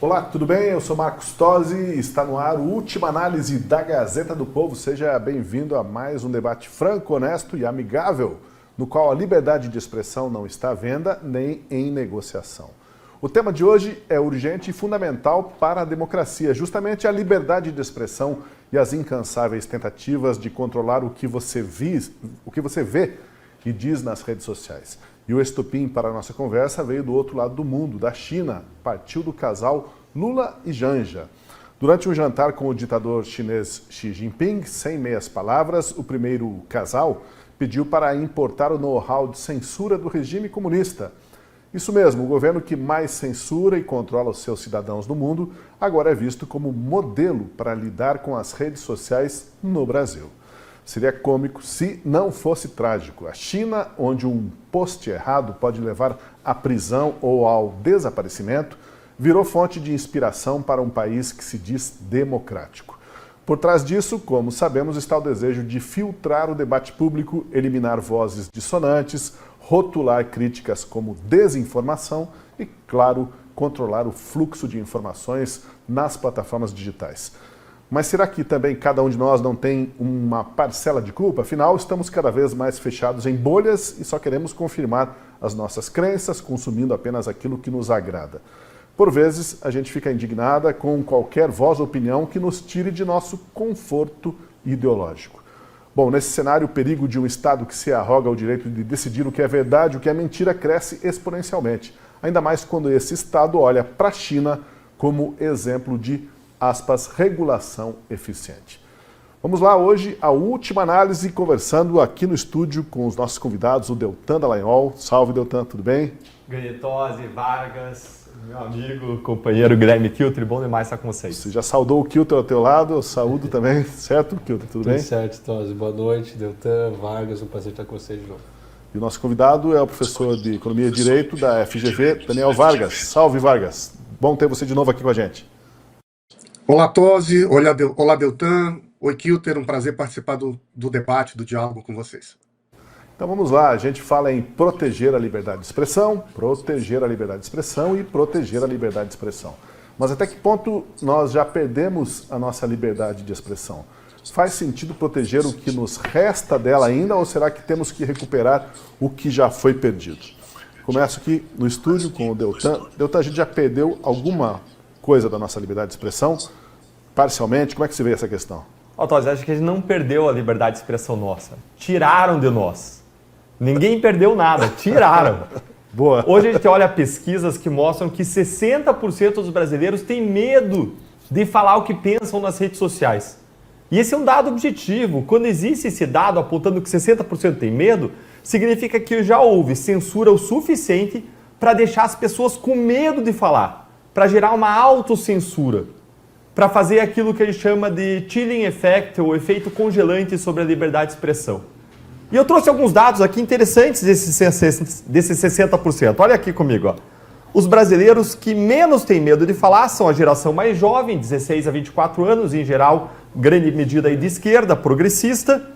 Olá, tudo bem? Eu sou Marcos Tosi e está no ar a última análise da Gazeta do Povo. Seja bem-vindo a mais um debate franco, honesto e amigável, no qual a liberdade de expressão não está à venda nem em negociação. O tema de hoje é urgente e fundamental para a democracia, justamente a liberdade de expressão e as incansáveis tentativas de controlar o que você vê e diz nas redes sociais. E o estopim para a nossa conversa veio do outro lado do mundo, da China, partiu do casal Lula e Janja. Durante um jantar com o ditador chinês Xi Jinping, sem meias palavras, o primeiro casal pediu para importar o know-how de censura do regime comunista. Isso mesmo, o governo que mais censura e controla os seus cidadãos no mundo agora é visto como modelo para lidar com as redes sociais no Brasil. Seria cômico se não fosse trágico. A China, onde um post errado pode levar à prisão ou ao desaparecimento, virou fonte de inspiração para um país que se diz democrático. Por trás disso, como sabemos, está o desejo de filtrar o debate público, eliminar vozes dissonantes, rotular críticas como desinformação e, claro, controlar o fluxo de informações nas plataformas digitais. Mas será que também cada um de nós não tem uma parcela de culpa? Afinal, estamos cada vez mais fechados em bolhas e só queremos confirmar as nossas crenças, consumindo apenas aquilo que nos agrada. Por vezes, a gente fica indignada com qualquer voz ou opinião que nos tire de nosso conforto ideológico. Bom, nesse cenário, o perigo de um Estado que se arroga o direito de decidir o que é verdade e o que é mentira cresce exponencialmente. Ainda mais quando esse Estado olha para a China como exemplo de aspas, regulação eficiente. Vamos lá, hoje, a última análise, conversando aqui no estúdio com os nossos convidados, o Deltan Dallagnol. Salve, Deltan, tudo bem? Tosi, Vargas, meu amigo, companheiro Guilherme Kilter, bom demais estar com vocês. Você já saudou o Kilter ao teu lado, eu saúdo também, certo, Kilter, tudo bem? Tudo certo, Tosi. Boa noite, Deltan, Vargas, um prazer estar com vocês de novo. E o nosso convidado é o professor de Economia e Direito da FGV, Daniel Vargas. Salve, Vargas. Bom ter você de novo aqui com a gente. Olá, Tosi. Olá, Deltan. Oi, Kilter. Um prazer participar do debate, do diálogo com vocês. Então vamos lá. A gente fala em proteger a liberdade de expressão, proteger a liberdade de expressão e proteger a liberdade de expressão. Mas até que ponto nós já perdemos a nossa liberdade de expressão? Faz sentido proteger o que nos resta dela ainda ou será que temos que recuperar o que já foi perdido? Começo aqui no estúdio com o Deltan. Deltan, a gente já perdeu alguma coisa da nossa liberdade de expressão, parcialmente? Como é que se vê essa questão? Tosi, acho que a gente não perdeu a liberdade de expressão nossa. Tiraram de nós. Ninguém perdeu nada, tiraram. Boa. Hoje a gente olha pesquisas que mostram que 60% dos brasileiros têm medo de falar o que pensam nas redes sociais. E esse é um dado objetivo. Quando existe esse dado apontando que 60% tem medo, significa que já houve censura o suficiente para deixar as pessoas com medo de falar, para gerar uma autocensura, para fazer aquilo que a gente chama de chilling effect, ou efeito congelante sobre a liberdade de expressão. E eu trouxe alguns dados aqui interessantes desses 60%. Olha aqui comigo. Os brasileiros que menos têm medo de falar são a geração mais jovem, 16 a 24 anos, em geral, grande medida aí de esquerda, progressista,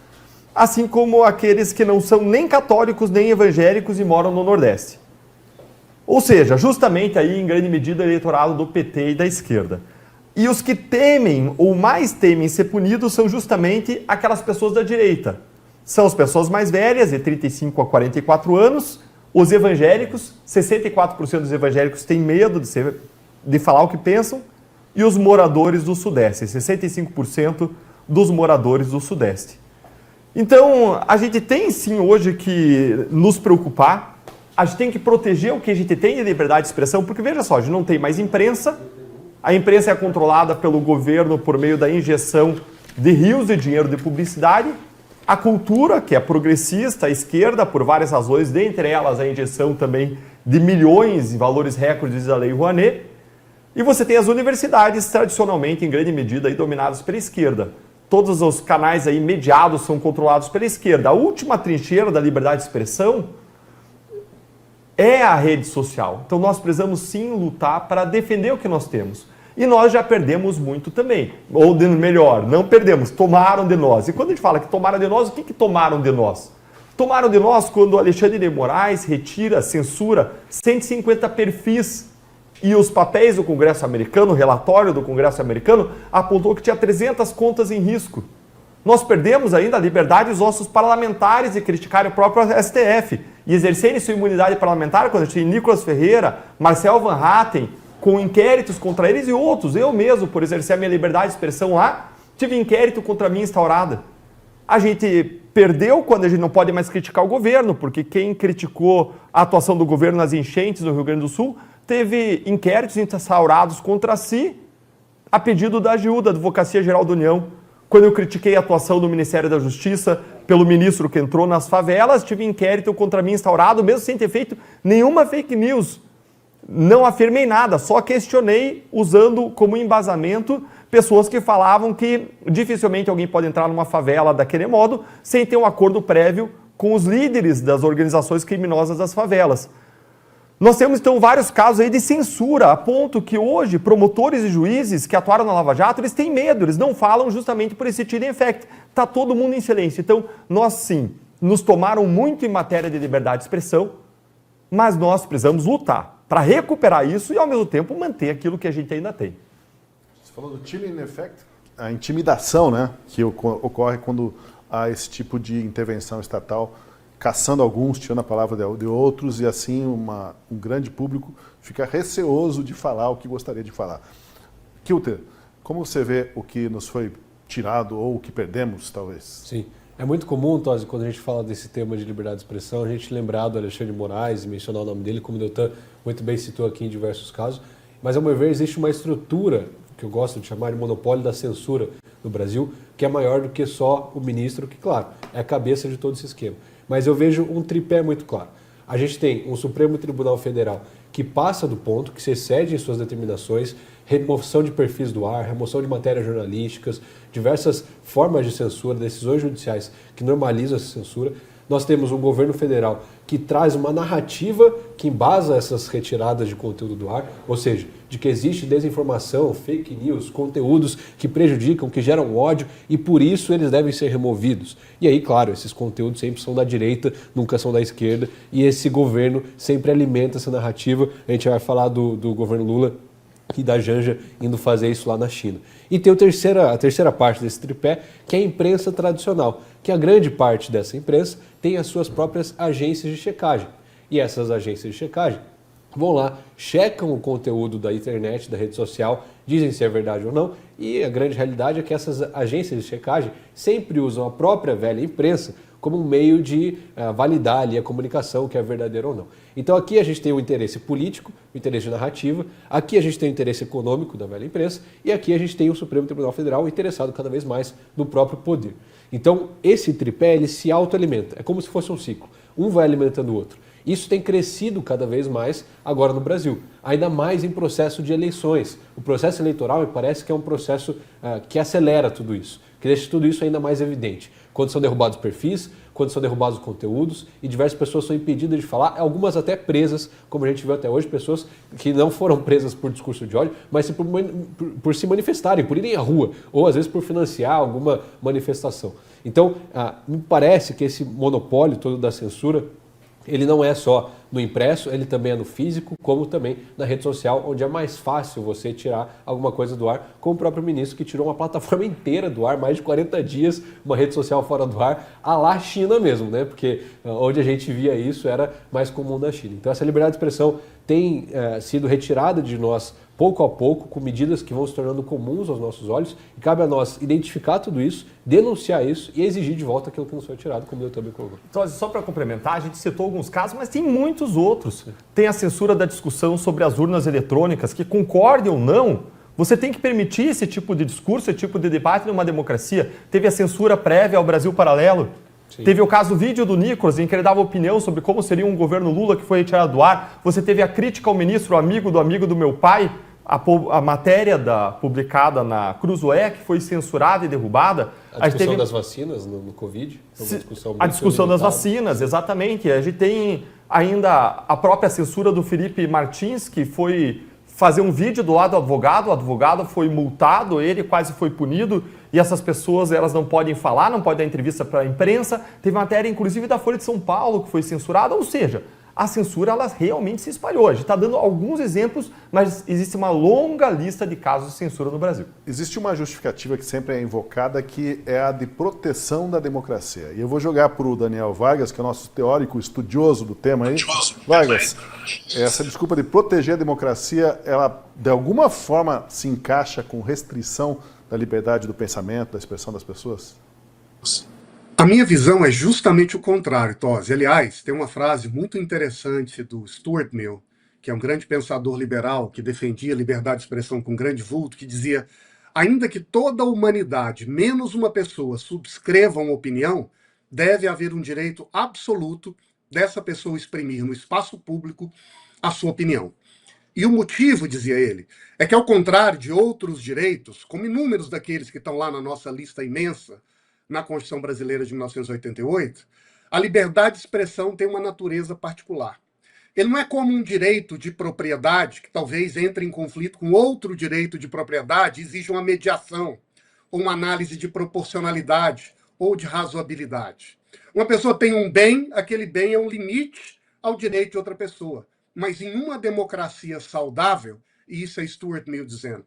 assim como aqueles que não são nem católicos nem evangélicos e moram no Nordeste. Ou seja, justamente aí em grande medida o eleitorado do PT e da esquerda. E os que temem ou mais temem ser punidos são justamente aquelas pessoas da direita. São as pessoas mais velhas, de 35 a 44 anos, os evangélicos, 64% dos evangélicos têm medo de falar o que pensam, e os moradores do Sudeste, 65% dos moradores do Sudeste. Então, a gente tem sim hoje que nos preocupar. A gente tem que proteger o que a gente tem de liberdade de expressão, porque veja só, a gente não tem mais imprensa, a imprensa é controlada pelo governo por meio da injeção de rios de dinheiro de publicidade, a cultura, que é progressista, a esquerda, por várias razões, dentre elas a injeção também de milhões em valores recordes da Lei Rouanet, e você tem as universidades, tradicionalmente, em grande medida, aí, dominadas pela esquerda. Todos os canais aí mediados são controlados pela esquerda. A última trincheira da liberdade de expressão é a rede social. Então nós precisamos sim lutar para defender o que nós temos. E nós já perdemos muito também. Ou melhor, não perdemos, tomaram de nós. E quando a gente fala que tomaram de nós, o que tomaram de nós? Tomaram de nós quando o Alexandre de Moraes retira, censura 150 perfis E os papéis do Congresso americano, o relatório do Congresso americano, apontou que tinha 300 contas em risco. Nós perdemos ainda a liberdade dos nossos parlamentares de criticarem o próprio STF e exercerem sua imunidade parlamentar quando a gente tem Nicolas Ferreira, Marcel Van Hatten, com inquéritos contra eles e outros. Eu mesmo, por exercer a minha liberdade de expressão lá, tive inquérito contra mim instaurada. A gente perdeu quando a gente não pode mais criticar o governo, porque quem criticou a atuação do governo nas enchentes no Rio Grande do Sul teve inquéritos instaurados contra si a pedido da AGU, da Advocacia Geral da União. Quando eu critiquei a atuação do Ministério da Justiça pelo ministro que entrou nas favelas, tive inquérito contra mim instaurado, mesmo sem ter feito nenhuma fake news. Não afirmei nada, só questionei usando como embasamento pessoas que falavam que dificilmente alguém pode entrar numa favela daquele modo sem ter um acordo prévio com os líderes das organizações criminosas das favelas. Nós temos, então, vários casos aí de censura, a ponto que hoje promotores e juízes que atuaram na Lava Jato, eles têm medo, eles não falam justamente por esse chilling effect. Está todo mundo em silêncio. Então, nós sim, nos tomaram muito em matéria de liberdade de expressão, mas nós precisamos lutar para recuperar isso e, ao mesmo tempo, manter aquilo que a gente ainda tem. Você falou do chilling effect, a intimidação, né, que ocorre quando há esse tipo de intervenção estatal, caçando alguns, tirando a palavra de outros, e assim um grande público fica receoso de falar o que gostaria de falar. Kilter, como você vê o que nos foi tirado ou o que perdemos, talvez? Sim. É muito comum, Tosi, quando a gente fala desse tema de liberdade de expressão, a gente lembrar do Alexandre de Moraes e mencionar o nome dele, como o Deltan muito bem citou aqui em diversos casos. Mas, ao meu ver, existe uma estrutura, que eu gosto de chamar de monopólio da censura no Brasil, que é maior do que só o ministro, que, claro, é a cabeça de todo esse esquema. Mas eu vejo um tripé muito claro. A gente tem um Supremo Tribunal Federal que passa do ponto, que se excede em suas determinações, remoção de perfis do ar, remoção de matérias jornalísticas, diversas formas de censura, decisões judiciais que normalizam essa censura. Nós temos um governo federal que traz uma narrativa que embasa essas retiradas de conteúdo do ar, ou seja, de que existe desinformação, fake news, conteúdos que prejudicam, que geram ódio e por isso eles devem ser removidos. E aí, claro, esses conteúdos sempre são da direita, nunca são da esquerda e esse governo sempre alimenta essa narrativa. A gente vai falar do governo Lula e da Janja indo fazer isso lá na China. E tem a terceira parte desse tripé, que é a imprensa tradicional, que a grande parte dessa imprensa tem as suas próprias agências de checagem. E essas agências de checagem vão lá, checam o conteúdo da internet, da rede social, dizem se é verdade ou não, e a grande realidade é que essas agências de checagem sempre usam a própria velha imprensa como um meio de validar ali a comunicação, que é verdadeira ou não. Então aqui a gente tem o interesse político, o interesse de narrativa, aqui a gente tem o interesse econômico da velha imprensa e aqui a gente tem o Supremo Tribunal Federal interessado cada vez mais no próprio poder. Então esse tripé ele se autoalimenta, é como se fosse um ciclo, um vai alimentando o outro. Isso tem crescido cada vez mais agora no Brasil, ainda mais em processo de eleições. O processo eleitoral me parece que é um processo que acelera tudo isso, que deixa tudo isso ainda mais evidente. Quando são derrubados perfis, quando são derrubados conteúdos e diversas pessoas são impedidas de falar, algumas até presas, como a gente viu até hoje, pessoas que não foram presas por discurso de ódio, mas por se manifestarem, por irem à rua, ou às vezes por financiar alguma manifestação. Então, me parece que esse monopólio todo da censura, ele não é só no impresso, ele também é no físico, como também na rede social, onde é mais fácil você tirar alguma coisa do ar, como o próprio ministro que tirou uma plataforma inteira do ar, mais de 40 dias, uma rede social fora do ar, à la China mesmo, né? Porque onde a gente via isso era mais comum na China. Então essa liberdade de expressão tem sido retirada de nós pouco a pouco, com medidas que vão se tornando comuns aos nossos olhos, e cabe a nós identificar tudo isso, denunciar isso e exigir de volta aquilo que nos foi tirado, como eu também colocou. Então, só para complementar, a gente citou alguns casos, mas tem muitos outros. Tem a censura da discussão sobre as urnas eletrônicas, que concorde ou não, você tem que permitir esse tipo de discurso, esse tipo de debate numa democracia. Teve a censura prévia ao Brasil Paralelo. Sim. Teve o caso vídeo do Nicolas, em que ele dava opinião sobre como seria um governo Lula que foi retirado do ar. Você teve a crítica ao ministro, amigo do meu pai, a matéria publicada na Cruzoé, que foi censurada e derrubada. A discussão das vacinas no Covid? A discussão das vacinas, exatamente. A gente tem ainda a própria censura do Felipe Martins, que foi fazer um vídeo do lado do advogado, o advogado foi multado, ele quase foi punido, e essas pessoas elas não podem falar, não podem dar entrevista para a imprensa. Teve matéria, inclusive, da Folha de São Paulo, que foi censurada, ou seja, a censura ela realmente se espalhou. A gente está dando alguns exemplos, mas existe uma longa lista de casos de censura no Brasil. Existe uma justificativa que sempre é invocada, que é a de proteção da democracia. E eu vou jogar para o Daniel Vargas, que é o nosso teórico estudioso do tema aí. Vargas, essa desculpa de proteger a democracia, ela de alguma forma se encaixa com restrição da liberdade do pensamento, da expressão das pessoas? A minha visão é justamente o contrário, Tosi. Aliás, tem uma frase muito interessante do Stuart Mill, que é um grande pensador liberal que defendia a liberdade de expressão com grande vulto, que dizia: ainda que toda a humanidade, menos uma pessoa, subscreva uma opinião, deve haver um direito absoluto dessa pessoa exprimir no espaço público a sua opinião. E o motivo, dizia ele, é que, ao contrário de outros direitos, como inúmeros daqueles que estão lá na nossa lista imensa, na Constituição Brasileira de 1988, a liberdade de expressão tem uma natureza particular. Ele não é como um direito de propriedade, que talvez entre em conflito com outro direito de propriedade e exija uma mediação, ou uma análise de proporcionalidade, ou de razoabilidade. Uma pessoa tem um bem, aquele bem é um limite ao direito de outra pessoa. Mas em uma democracia saudável, e isso é Stuart Mill dizendo,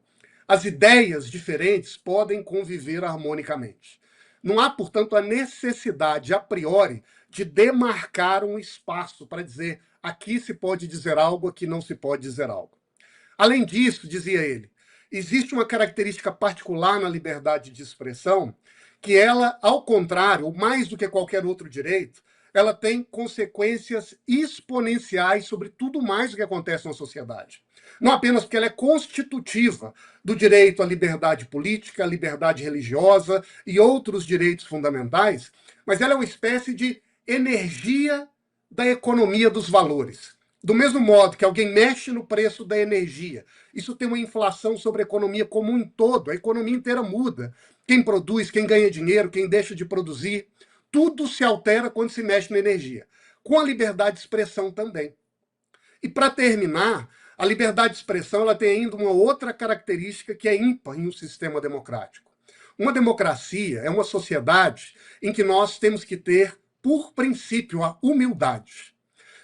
as ideias diferentes podem conviver harmonicamente. Não há, portanto, a necessidade, a priori, de demarcar um espaço para dizer aqui se pode dizer algo, aqui não se pode dizer algo. Além disso, dizia ele, existe uma característica particular na liberdade de expressão que ela, ao contrário, ou mais do que qualquer outro direito, ela tem consequências exponenciais sobre tudo mais o que acontece na sociedade. Não apenas porque ela é constitutiva do direito à liberdade política, à liberdade religiosa e outros direitos fundamentais, mas ela é uma espécie de energia da economia dos valores. Do mesmo modo que alguém mexe no preço da energia, isso tem uma inflação sobre a economia como um todo, a economia inteira muda. Quem produz, quem ganha dinheiro, quem deixa de produzir, tudo se altera quando se mexe na energia. Com a liberdade de expressão também. E para terminar, a liberdade de expressão ela tem ainda uma outra característica que é ímpar em um sistema democrático. Uma democracia é uma sociedade em que nós temos que ter, por princípio, a humildade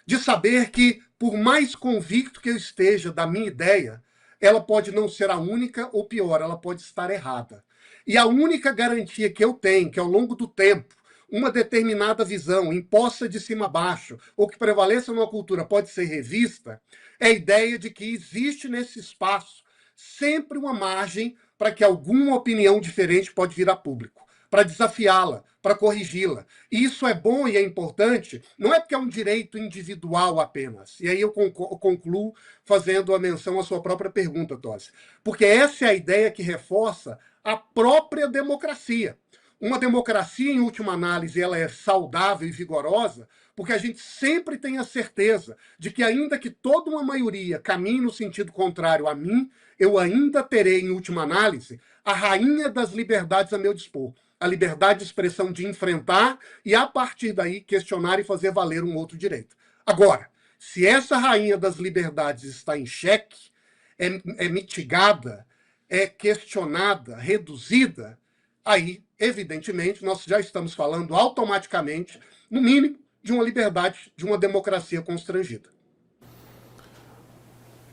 de saber que, por mais convicto que eu esteja da minha ideia, ela pode não ser a única, ou pior, ela pode estar errada. E a única garantia que eu tenho, que ao longo do tempo, uma determinada visão, imposta de cima a baixo, ou que prevaleça numa cultura pode ser revista, é a ideia de que existe nesse espaço sempre uma margem para que alguma opinião diferente pode vir a público, para desafiá-la, para corrigi-la. E isso é bom e é importante, não é porque é um direito individual apenas. E aí eu concluo fazendo a menção à sua própria pergunta, Tosi. Porque essa é a ideia que reforça a própria democracia. Uma democracia, em última análise, ela é saudável e vigorosa, porque a gente sempre tem a certeza de que, ainda que toda uma maioria caminhe no sentido contrário a mim, eu ainda terei, em última análise, a rainha das liberdades a meu dispor. A liberdade de expressão de enfrentar e, a partir daí, questionar e fazer valer um outro direito. Agora, se essa rainha das liberdades está em xeque, é mitigada, é questionada, reduzida, aí, evidentemente, nós já estamos falando automaticamente, no mínimo, de uma liberdade, de uma democracia constrangida.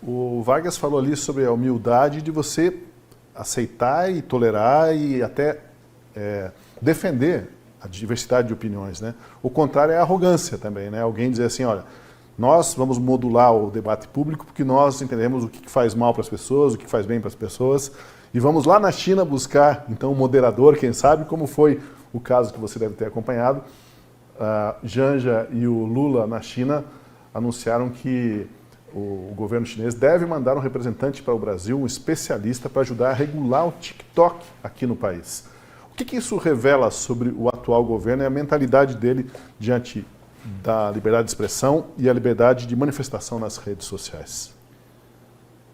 O Vargas falou ali sobre a humildade de você aceitar e tolerar e até defender a diversidade de opiniões, né? O contrário é a arrogância também, né? Alguém dizer assim, olha, nós vamos modular o debate público porque nós entendemos o que faz mal para as pessoas, o que faz bem para as pessoas, e vamos lá na China buscar, então, um moderador, quem sabe, como foi o caso que você deve ter acompanhado. Janja e o Lula, na China, anunciaram que o governo chinês deve mandar um representante para o Brasil, um especialista, para ajudar a regular o TikTok aqui no país. O que isso revela sobre o atual governo e a mentalidade dele diante da liberdade de expressão e a liberdade de manifestação nas redes sociais?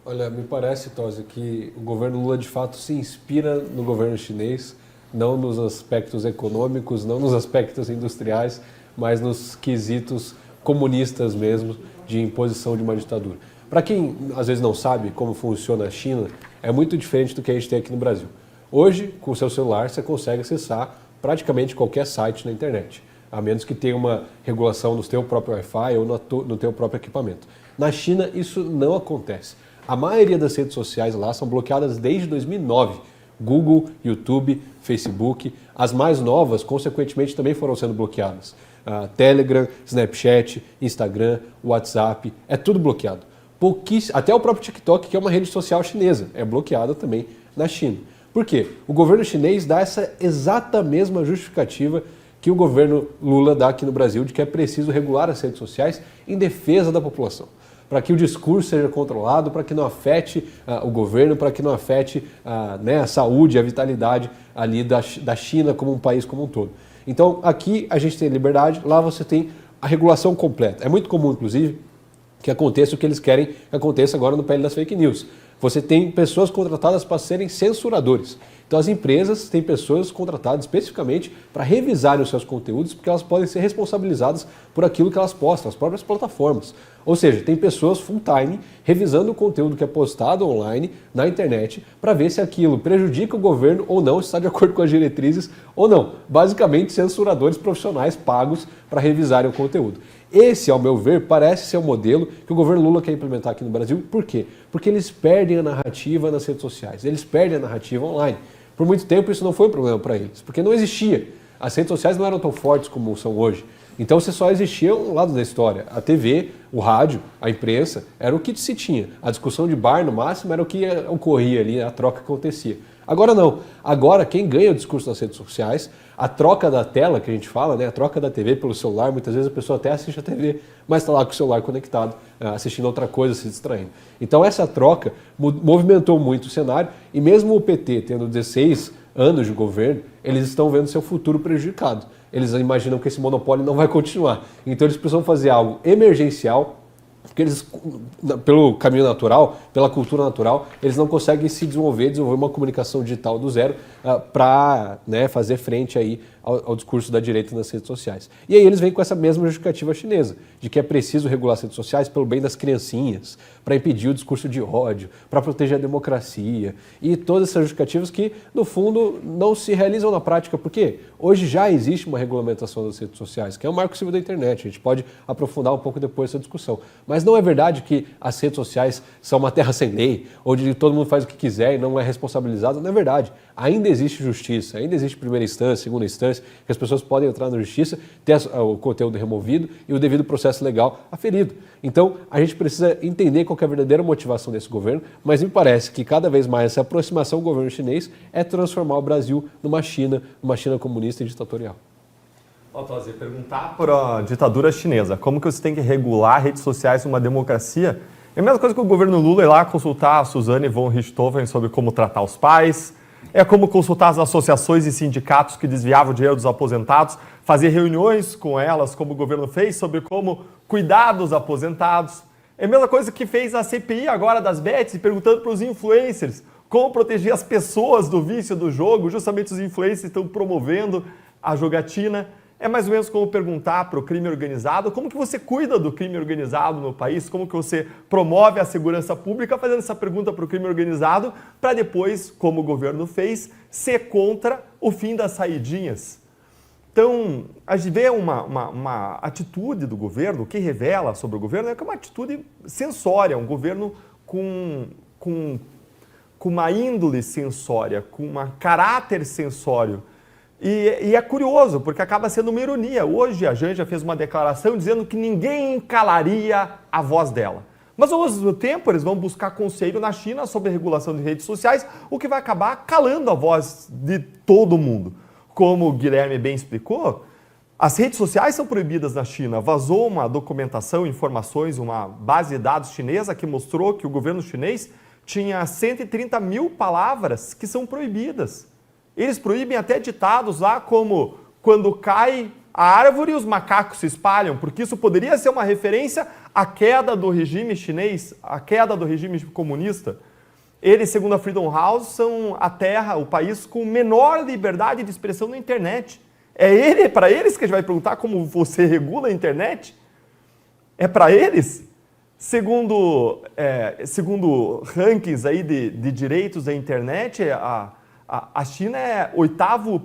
Olha, me parece, Tosi, que o governo Lula de fato se inspira no governo chinês, não nos aspectos econômicos, não nos aspectos industriais, mas nos quesitos comunistas mesmo, de imposição de uma ditadura. Para quem às vezes não sabe como funciona a China, é muito diferente do que a gente tem aqui no Brasil. Hoje, com o seu celular, você consegue acessar praticamente qualquer site na internet. a menos que tenha uma regulação no teu próprio Wi-Fi ou no teu próprio equipamento. Na China, isso não acontece. A maioria das redes sociais lá são bloqueadas desde 2009. Google, YouTube, Facebook. As mais novas, consequentemente, também foram sendo bloqueadas. Telegram, Snapchat, Instagram, WhatsApp, é tudo bloqueado. Até o próprio TikTok, que é uma rede social chinesa, é bloqueado também na China. Por quê? O governo chinês dá essa exata mesma justificativa que o governo Lula dá aqui no Brasil, de que é preciso regular as redes sociais em defesa da população, para que o discurso seja controlado, para que não afete o governo, para que não afete a saúde, a vitalidade ali da China como um país como um todo. Então aqui a gente tem liberdade, lá você tem a regulação completa. É muito comum, inclusive, que aconteça o que eles querem que aconteça agora no PL das fake news. Você tem pessoas contratadas para serem censuradores. Então as empresas têm pessoas contratadas especificamente para revisarem os seus conteúdos, porque elas podem ser responsabilizadas por aquilo que elas postam, as próprias plataformas. Ou seja, tem pessoas full-time revisando o conteúdo que é postado online na internet para ver se aquilo prejudica o governo ou não, está de acordo com as diretrizes ou não. Basicamente, censuradores profissionais pagos para revisarem o conteúdo. Esse, ao meu ver, parece ser o modelo que o governo Lula quer implementar aqui no Brasil. Por quê? Porque eles perdem a narrativa nas redes sociais, eles perdem a narrativa online. Por muito tempo isso não foi um problema para eles, porque não existia. As redes sociais não eram tão fortes como são hoje. Então você só existia um lado da história. A TV, o rádio, a imprensa, era o que se tinha. A discussão de bar, no máximo, era o que ocorria ali, a troca que acontecia. Agora não. Agora quem ganha o discurso nas redes sociais, a troca da tela que a gente fala, né, a troca da TV pelo celular, muitas vezes a pessoa até assiste a TV, mas está lá com o celular conectado, assistindo outra coisa, se distraindo. Então essa troca movimentou muito o cenário e mesmo o PT tendo 16 anos de governo, eles estão vendo seu futuro prejudicado. Eles imaginam que esse monopólio não vai continuar. Então eles precisam fazer algo emergencial, porque eles, pelo caminho natural, pela cultura natural, eles não conseguem se desenvolver uma comunicação digital do zero para fazer frente aí ao discurso da direita nas redes sociais. E aí eles vêm com essa mesma justificativa chinesa, de que é preciso regular as redes sociais pelo bem das criancinhas, para impedir o discurso de ódio, para proteger a democracia, e todas essas justificativas que, no fundo, não se realizam na prática. Por quê? Hoje já existe uma regulamentação das redes sociais, que é o Marco Civil da Internet. A gente pode aprofundar um pouco depois essa discussão. Mas não é verdade que as redes sociais são uma terra sem lei, onde todo mundo faz o que quiser e não é responsabilizado. Não é verdade. Ainda existe justiça, ainda existe primeira instância, segunda instância, que as pessoas podem entrar na justiça, ter o conteúdo removido e o devido processo legal aferido. Então, a gente precisa entender qual que é a verdadeira motivação desse governo, mas me parece que cada vez mais essa aproximação ao governo chinês é transformar o Brasil numa China comunista e ditatorial. Otávio, perguntar para a ditadura chinesa, como que você tem que regular redes sociais numa democracia? É a mesma coisa que o governo Lula ir lá consultar a Suzane von Richthofen sobre como tratar os pais, é como consultar as associações e sindicatos que desviavam o dinheiro dos aposentados, fazer reuniões com elas, como o governo fez, sobre como cuidar dos aposentados. É a mesma coisa que fez a CPI agora das bets, perguntando para os influencers como proteger as pessoas do vício do jogo. Justamente os influencers estão promovendo a jogatina. É mais ou menos como perguntar para o crime organizado como que você cuida do crime organizado no país, como que você promove a segurança pública, fazendo essa pergunta para o crime organizado, para depois, como o governo fez, ser contra o fim das saidinhas. Então, a gente vê uma atitude do governo, o que revela sobre o governo é que é uma atitude censória, um governo com uma índole censória, com um caráter censório. E é curioso, porque acaba sendo uma ironia. Hoje a Janja fez uma declaração dizendo que ninguém calaria a voz dela. Mas ao mesmo tempo eles vão buscar conselho na China sobre a regulação de redes sociais, o que vai acabar calando a voz de todo mundo. Como o Guilherme bem explicou, as redes sociais são proibidas na China. Vazou uma documentação, informações, uma base de dados chinesa que mostrou que o governo chinês tinha 130 mil palavras que são proibidas. Eles proíbem até ditados lá como quando cai a árvore os macacos se espalham, porque isso poderia ser uma referência à queda do regime chinês, à queda do regime comunista. Eles, segundo a Freedom House, são a terra, o país com menor liberdade de expressão na internet. É para eles que a gente vai perguntar como você regula a internet? É para eles? Segundo rankings aí de direitos da internet, a China é oitavo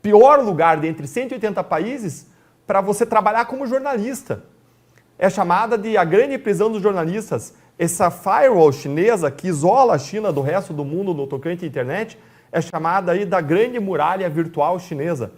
pior lugar dentre 180 países para você trabalhar como jornalista. É chamada de a grande prisão dos jornalistas. Essa firewall chinesa que isola a China do resto do mundo no tocante à internet é chamada aí da grande muralha virtual chinesa.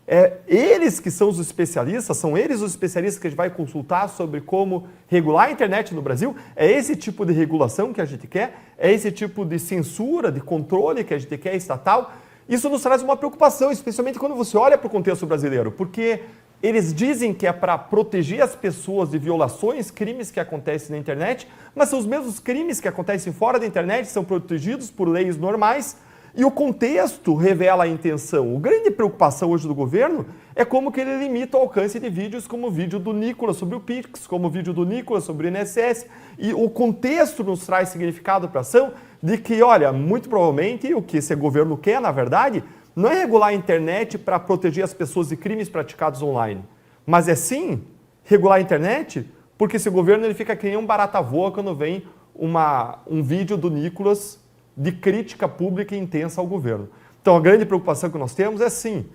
É eles que são os especialistas, são eles os especialistas que a gente vai consultar sobre como regular a internet no Brasil. É esse tipo de regulação que a gente quer, é esse tipo de censura, de controle que a gente quer estatal. Isso nos traz uma preocupação, especialmente quando você olha para o contexto brasileiro, porque eles dizem que é para proteger as pessoas de violações, crimes que acontecem na internet, mas são os mesmos crimes que acontecem fora da internet, são protegidos por leis normais, e o contexto revela a intenção. A grande preocupação hoje do governo é como que ele limita o alcance de vídeos como o vídeo do Nicolas sobre o Pix, como o vídeo do Nicolas sobre o INSS. E o contexto nos traz significado para a ação de que, olha, muito provavelmente o que esse governo quer, na verdade, não é regular a internet para proteger as pessoas de crimes praticados online, mas é sim regular a internet porque esse governo ele fica que nem um barata voa quando vem um vídeo do Nicolas de crítica pública intensa ao governo. Então, a grande preocupação que nós temos é sim,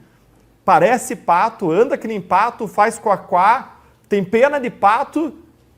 parece pato, anda que nem pato, faz quaquá, tem pena de pato,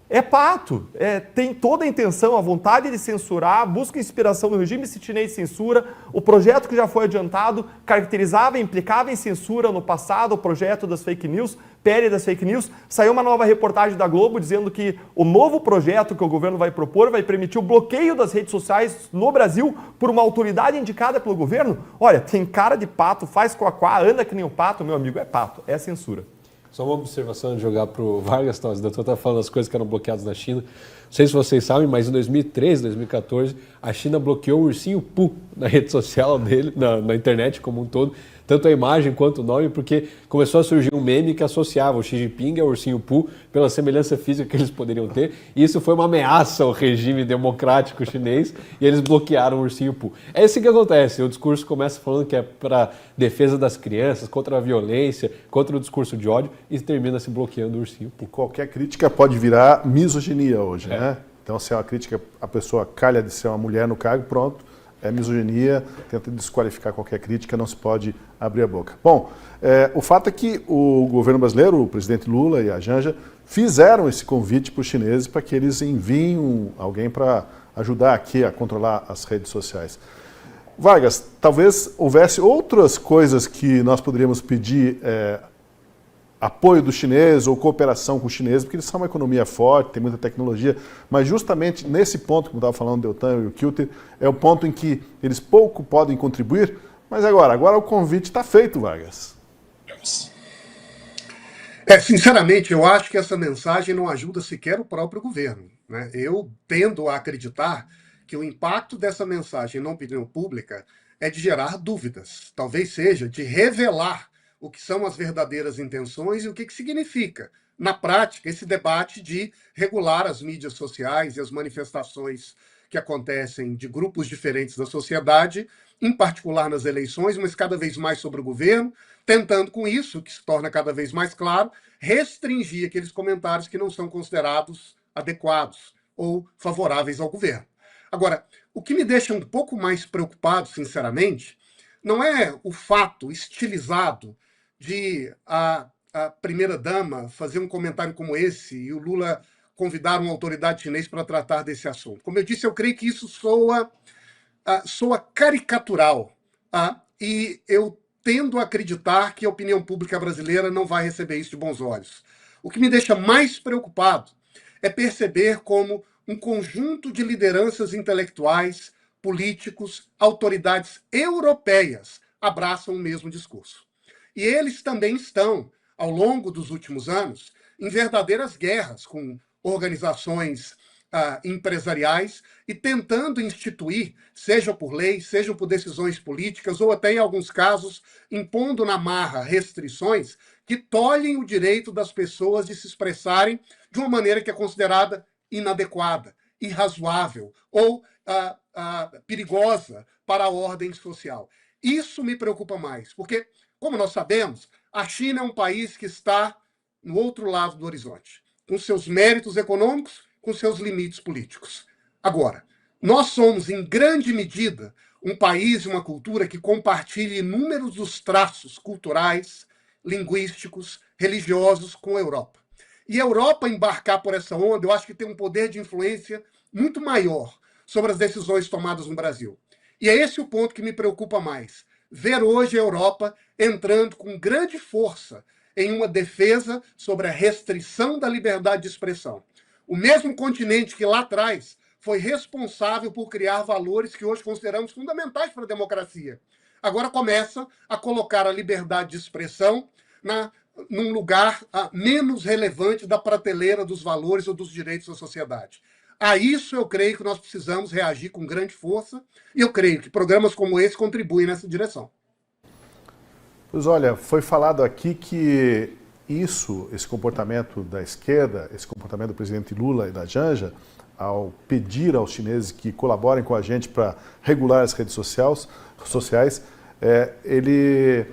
é pato. Tem toda a intenção, a vontade de censurar, busca inspiração no regime chinês de censura. O projeto que já foi adiantado caracterizava, implicava em censura no passado, o projeto das fake news, PL das fake news. Saiu uma nova reportagem da Globo dizendo que o novo projeto que o governo vai propor vai permitir o bloqueio das redes sociais no Brasil por uma autoridade indicada pelo governo. Olha, tem cara de pato, faz coaquá, anda que nem o pato, meu amigo, é pato, é censura. Só uma observação de jogar para o Vargas, o doutor está falando as coisas que eram bloqueadas na China. Não sei se vocês sabem, mas em 2013, 2014, a China bloqueou o ursinho Poo na rede social dele, na internet como um todo, tanto a imagem quanto o nome, porque começou a surgir um meme que associava o Xi Jinping ao ursinho Poo pela semelhança física que eles poderiam ter, e isso foi uma ameaça ao regime democrático chinês, e eles bloquearam o ursinho Poo. É isso que acontece, o discurso começa falando que é para defesa das crianças, contra a violência, contra o discurso de ódio, e termina se bloqueando o ursinho Poo. E qualquer crítica pode virar misoginia hoje, né? Então, se é uma crítica, a pessoa calha de ser uma mulher no cargo, pronto, é misoginia, tenta desqualificar qualquer crítica, não se pode abrir a boca. Bom, o fato é que o governo brasileiro, o presidente Lula e a Janja, fizeram esse convite para os chineses para que eles enviem alguém para ajudar aqui a controlar as redes sociais. Vargas, talvez houvesse outras coisas que nós poderíamos pedir apoio dos chineses ou cooperação com os chineses, porque eles são uma economia forte, tem muita tecnologia, mas justamente nesse ponto, como estava falando o Deltan e o Kilter, é o ponto em que eles pouco podem contribuir, mas agora o convite está feito, Vargas. Sinceramente, eu acho que essa mensagem não ajuda sequer o próprio governo, né? Eu tendo a acreditar que o impacto dessa mensagem na opinião pública é de gerar dúvidas, talvez seja de revelar o que são as verdadeiras intenções e o que significa, na prática, esse debate de regular as mídias sociais e as manifestações que acontecem de grupos diferentes da sociedade, em particular nas eleições, mas cada vez mais sobre o governo, tentando com isso, que se torna cada vez mais claro, restringir aqueles comentários que não são considerados adequados ou favoráveis ao governo. Agora, o que me deixa um pouco mais preocupado, sinceramente, não é o fato estilizado de a primeira-dama fazer um comentário como esse e o Lula convidar uma autoridade chinesa para tratar desse assunto. Como eu disse, eu creio que isso soa caricatural, e eu tendo a acreditar que a opinião pública brasileira não vai receber isso de bons olhos. O que me deixa mais preocupado é perceber como um conjunto de lideranças intelectuais, políticos, autoridades europeias abraçam o mesmo discurso. E eles também estão, ao longo dos últimos anos, em verdadeiras guerras com organizações empresariais e tentando instituir, seja por lei, seja por decisões políticas, ou até, em alguns casos, impondo na marra restrições que tolhem o direito das pessoas de se expressarem de uma maneira que é considerada inadequada, irrazoável ou perigosa para a ordem social. Isso me preocupa mais, porque, como nós sabemos, a China é um país que está no outro lado do horizonte, com seus méritos econômicos, com seus limites políticos. Agora, nós somos, em grande medida, um país e uma cultura que compartilhe inúmeros dos traços culturais, linguísticos, religiosos com a Europa. E a Europa embarcar por essa onda, eu acho que tem um poder de influência muito maior sobre as decisões tomadas no Brasil. E é esse o ponto que me preocupa mais. Ver hoje a Europa entrando com grande força em uma defesa sobre a restrição da liberdade de expressão. O mesmo continente que lá atrás foi responsável por criar valores que hoje consideramos fundamentais para a democracia. Agora começa a colocar a liberdade de expressão num lugar menos relevante da prateleira dos valores ou dos direitos da sociedade. A isso eu creio que nós precisamos reagir com grande força e eu creio que programas como esse contribuem nessa direção. Pois olha, foi falado aqui que esse comportamento da esquerda, esse comportamento do presidente Lula e da Janja, ao pedir aos chineses que colaborem com a gente para regular as redes sociais, ele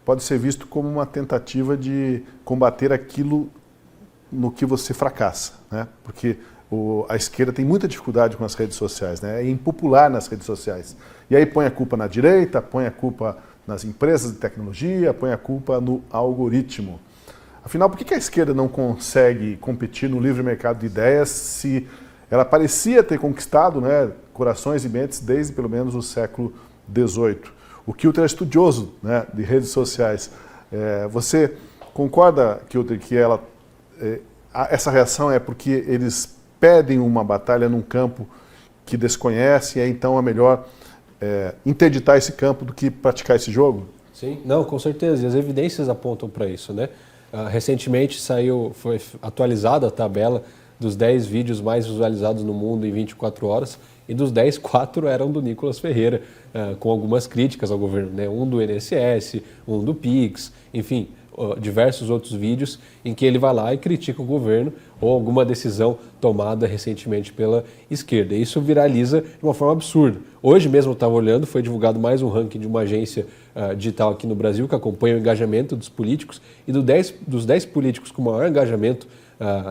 pode ser visto como uma tentativa de combater aquilo no que você fracassa, né? Porque a esquerda tem muita dificuldade com as redes sociais, né? É impopular nas redes sociais. E aí põe a culpa na direita, põe a culpa nas empresas de tecnologia, põe a culpa no algoritmo. Afinal, por que a esquerda não consegue competir no livre mercado de ideias se ela parecia ter conquistado, né, corações e mentes desde pelo menos o século XVIII? O Kilter é estudioso, né, de redes sociais. Você concorda, Kilter, que essa reação é porque eles pedem uma batalha num campo que desconhece e é então melhor interditar esse campo do que praticar esse jogo? Sim, não, com certeza. E as evidências apontam para isso, né? Recentemente foi atualizada a tabela dos 10 vídeos mais visualizados no mundo em 24 horas, e dos 10, 4 eram do Nicolas Ferreira, com algumas críticas ao governo, né? Um do INSS, um do PIX, enfim, diversos outros vídeos em que ele vai lá e critica o governo ou alguma decisão tomada recentemente pela esquerda. E isso viraliza de uma forma absurda. Hoje mesmo eu estava olhando, foi divulgado mais um ranking de uma agência digital aqui no Brasil que acompanha o engajamento dos políticos, e dos 10 políticos com maior engajamento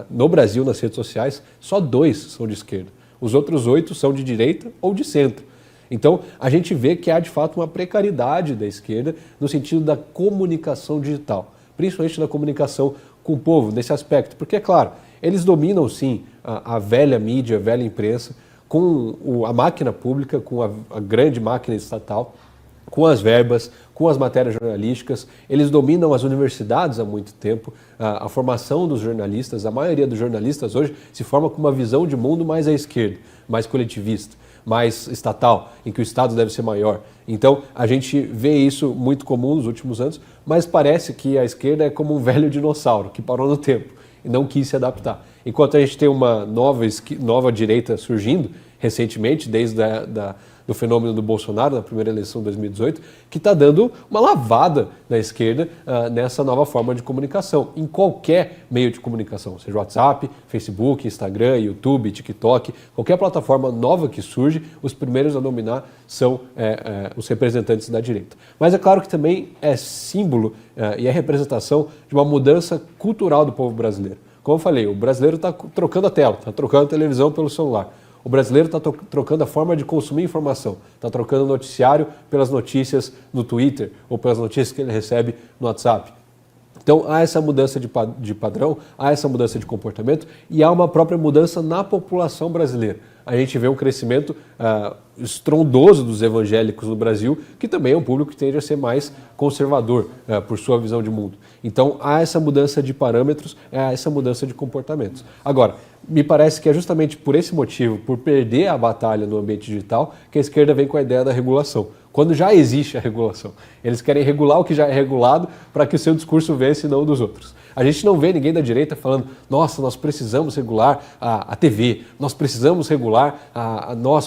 no Brasil nas redes sociais, só 2 são de esquerda. Os outros 8 são de direita ou de centro. Então, a gente vê que há de fato uma precariedade da esquerda no sentido da comunicação digital, principalmente da comunicação com o povo, nesse aspecto. Porque, é claro, eles dominam sim a velha mídia, a velha imprensa, com a máquina pública, com a grande máquina estatal, com as verbas, com as matérias jornalísticas. Eles dominam as universidades há muito tempo, a formação dos jornalistas. A maioria dos jornalistas hoje se forma com uma visão de mundo mais à esquerda, mais coletivista, mais estatal, em que o Estado deve ser maior. Então, a gente vê isso muito comum nos últimos anos, mas parece que a esquerda é como um velho dinossauro que parou no tempo e não quis se adaptar. Enquanto a gente tem uma nova direita surgindo recentemente, desde do fenômeno do Bolsonaro na primeira eleição de 2018, que está dando uma lavada na esquerda nessa nova forma de comunicação, em qualquer meio de comunicação, seja WhatsApp, Facebook, Instagram, YouTube, TikTok, qualquer plataforma nova que surge, os primeiros a dominar são os representantes da direita. Mas é claro que também é símbolo e é representação de uma mudança cultural do povo brasileiro. Como eu falei, o brasileiro está trocando a tela, está trocando a televisão pelo celular. O brasileiro está trocando a forma de consumir informação, está trocando o noticiário pelas notícias no Twitter ou pelas notícias que ele recebe no WhatsApp. Então há essa mudança de padrão, há essa mudança de comportamento e há uma própria mudança na população brasileira. A gente vê um crescimento estrondoso dos evangélicos no Brasil, que também é um público que tende a ser mais conservador por sua visão de mundo. Então há essa mudança de parâmetros, há essa mudança de comportamentos. Agora, me parece que é justamente por esse motivo, por perder a batalha no ambiente digital, que a esquerda vem com a ideia da regulação, quando já existe a regulação. Eles querem regular o que já é regulado para que o seu discurso vença e não o dos outros. A gente não vê ninguém da direita falando, nossa, nós precisamos regular a TV, nós precisamos regular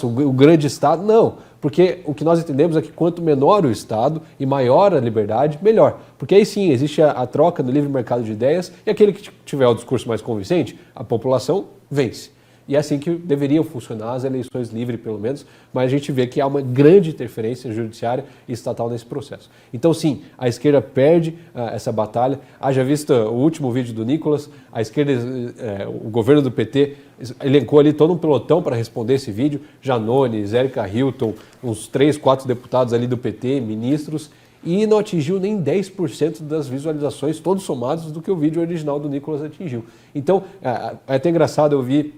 o grande Estado. Não, porque o que nós entendemos é que quanto menor o Estado e maior a liberdade, melhor. Porque aí sim existe a troca do livre mercado de ideias e aquele que tiver o discurso mais convincente, a população vence. E é assim que deveriam funcionar as eleições livres, pelo menos, mas a gente vê que há uma grande interferência judiciária e estatal nesse processo. Então, sim, a esquerda perde essa batalha. Haja visto o último vídeo do Nicolas, a esquerda, o governo do PT elencou ali todo um pelotão para responder esse vídeo, Janones, Érica Hilton, uns 3, 4 deputados ali do PT, ministros, e não atingiu nem 10% das visualizações, todos somados, do que o vídeo original do Nicolas atingiu. Então, é até engraçado, eu vi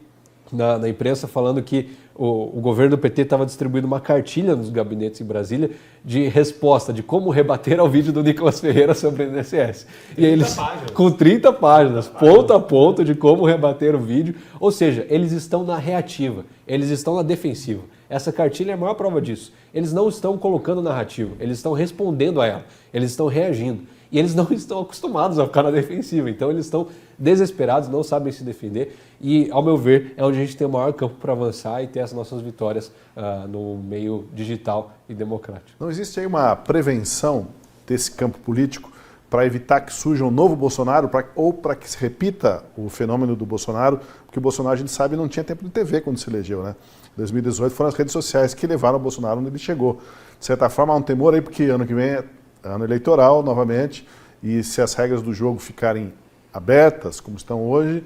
na imprensa falando que o governo do PT estava distribuindo uma cartilha nos gabinetes em Brasília de resposta, de como rebater ao vídeo do Nicolas Ferreira sobre o INSS. E eles, com 30 páginas, ponto a ponto de como rebater o vídeo. Ou seja, eles estão na reativa, eles estão na defensiva. Essa cartilha é a maior prova disso. Eles não estão colocando narrativa, eles estão respondendo a ela, eles estão reagindo. E eles não estão acostumados a ficar na defensiva, então eles estão desesperados, não sabem se defender. E, ao meu ver, é onde a gente tem o maior campo para avançar e ter as nossas vitórias no meio digital e democrático. Não existe aí uma prevenção desse campo político para evitar que surja um novo Bolsonaro ou para que se repita o fenômeno do Bolsonaro? Porque o Bolsonaro, a gente sabe, não tinha tempo de TV quando se elegeu, né? Em 2018 foram as redes sociais que levaram o Bolsonaro onde ele chegou. De certa forma, há um temor aí, porque ano que vem é ano eleitoral novamente, e se as regras do jogo ficarem abertas, como estão hoje,